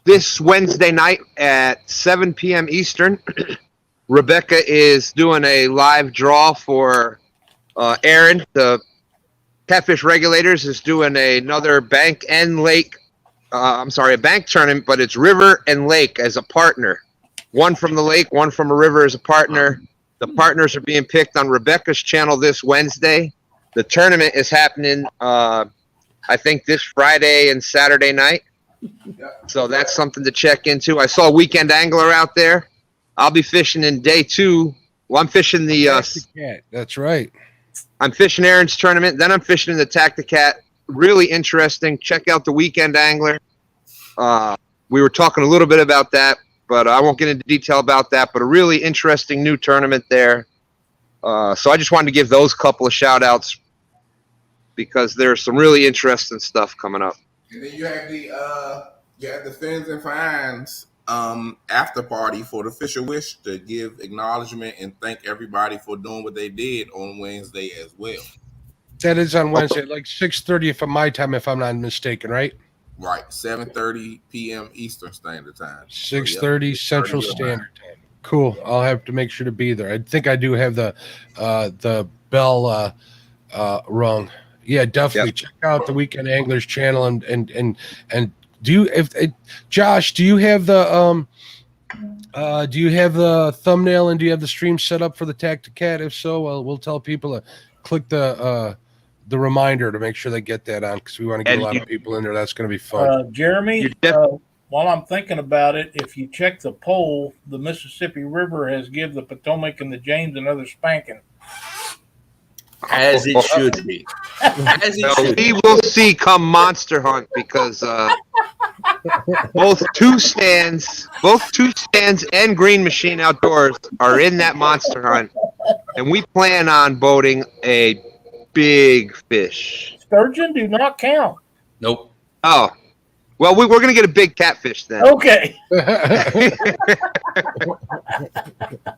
this Wednesday night at 7 p.m. Eastern, Rebecca is doing a live draw for Aaron. The Catfish Regulators is doing another bank and lake. A bank tournament, but it's river and lake as a partner. One from the lake, one from a river as a partner. The partners are being picked on Rebecca's channel this Wednesday. The tournament is happening, I think, this Friday and Saturday night. So that's something to check into. I saw a Weekend Angler out there. I'll be fishing in day 2. Well, I'm fishing the Cat. That's right. I'm fishing Aaron's tournament. Then I'm fishing in the Tacticat. Really interesting. Check out the Weekend Angler. We were talking a little bit about that, but I won't get into detail about that. But a really interesting new tournament there. So I just wanted to give those couple of shout outs because there's some really interesting stuff coming up. And then you have the Fins and Fines after party for the Fisher Wish to give acknowledgement and thank everybody for doing what they did on Wednesday as well. That is on Wednesday, like 6:30 for my time, if I'm not mistaken, right? Right, 7:30 p.m. Eastern Standard Time. 6:30 Central Standard Time. Cool. I'll have to make sure to be there. I think I do have the bell rung. Yeah, definitely check out the Weekend Anglers channel and do you Josh, do you have the thumbnail and do you have the stream set up for the Tacticat? If so, we'll tell people to click the reminder to make sure they get that on because we want to get a lot of people in there. That's going to be fun. Jeremy, while I'm thinking about it, if you check the poll, the Mississippi River has given the Potomac and the James another spanking. As it should be. We will see come Monster Hunt because both two stands and Green Machine Outdoors are in that Monster Hunt, and we plan on boating a big fish. Sturgeon do not count. Nope. Oh, well, we're going to get a big catfish then. Okay.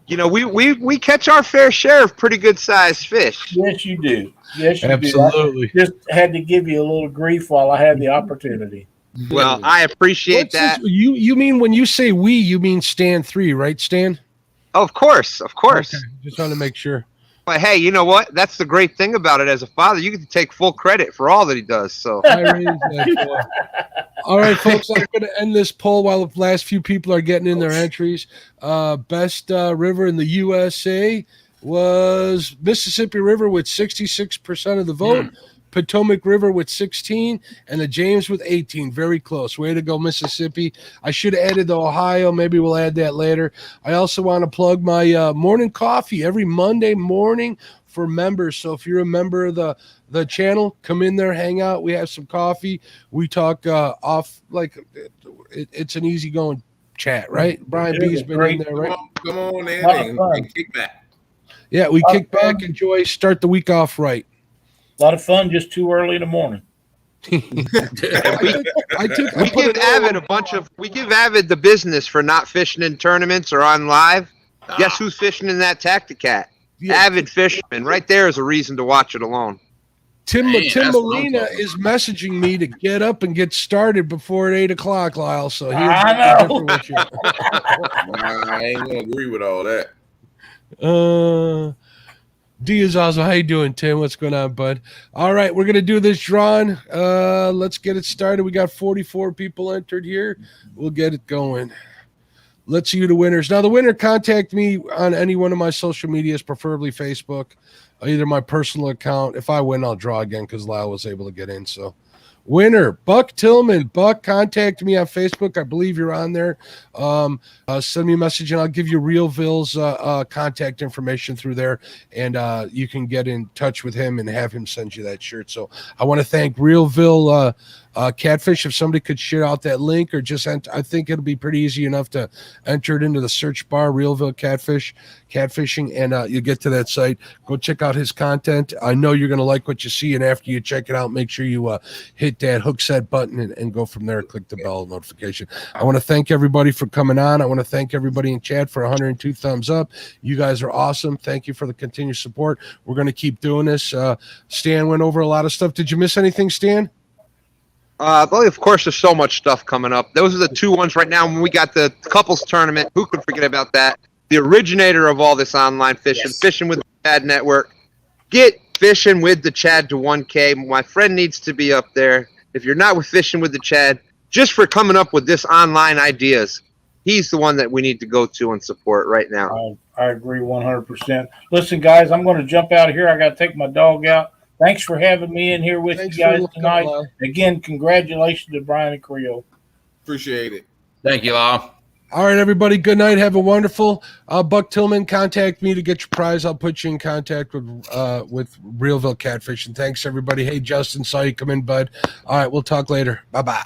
You know, we catch our fair share of pretty good sized fish. Yes, you do. Yes, you Absolutely. do. I just had to give you a little grief while I had the opportunity. Well, I appreciate that. You mean when you say we, you mean Stan 3, right, Stan? Of course. Okay. Just want to make sure. But hey, you know what? That's the great thing about it. As a father, you get to take full credit for all that he does. So I raised that boy. All right, folks, I'm going to end this poll while the last few people are getting in their entries. Best river in the USA was Mississippi River with 66% of the vote. Potomac River with 16, and the James with 18. Very close. Way to go, Mississippi. I should have added the Ohio. Maybe we'll add that later. I also want to plug my morning coffee every Monday morning for members. So if you're a member of the channel, come in there, hang out. We have some coffee. We talk off, like it's an easygoing chat, right? Brian B's been in there, right? Come on in and kick back. Yeah, we kick back, enjoy, start the week off right. A lot of fun, just too early in the morning. we give Avid the business for not fishing in tournaments or on live. Guess who's fishing in that Tacticat? Yeah. Avid fisherman. Right there is a reason to watch it alone. Tim Molina is messaging me to get up and get started before 8 o'clock, Lyle. So I know. I ain't gonna agree with all that. Diazazo, how you doing, Tim? What's going on, bud? All right, we're gonna do this drawing. Let's get it started. We got 44 people entered here. We'll get it going. Let's see who the winners. Now, the winner, contact me on any one of my social medias, preferably Facebook, either my personal account. If I win, I'll draw again because Lyle was able to get in. So, winner, Buck Tillman. Buck, contact me on Facebook. I believe you're on there. Send me a message, and I'll give you Realville's contact information through there, and you can get in touch with him and have him send you that shirt. So I want to thank Realville Catfish. If somebody could share out that link or just I think it'll be pretty easy enough to enter it into the search bar, Realville Catfishing, and you get to that site. Go check out his content. I know you're going to like what you see, and after you check it out, make sure you hit that hook set button and go from there. Click the bell notification. I want to thank everybody for coming on. I want to thank everybody in chat for 102 thumbs up. You guys are awesome. Thank you for the continued support. We're going to keep doing this. Stan went over a lot of stuff. Did you miss anything, Stan? Of course, there's so much stuff coming up. Those are the two ones right now. When we got the couples tournament, who could forget about that? The originator of all this online fishing, yes. Fishing with the Chad Network. Get fishing with the Chad to 1K. My friend needs to be up there. If you're not with Fishing with the Chad, just for coming up with this online ideas, he's the one that we need to go to and support right now. I agree 100%. Listen, guys, I'm going to jump out of here. I got to take my dog out. Thanks for having me in here with you guys tonight. Again, congratulations to Brian and Creo. Appreciate it. Thank you, Lyle. All right, everybody. Good night. Have a wonderful. Buck Tillman, contact me to get your prize. I'll put you in contact with Realville Catfish. And thanks, everybody. Hey, Justin, saw you come in, bud. All right, we'll talk later. Bye-bye.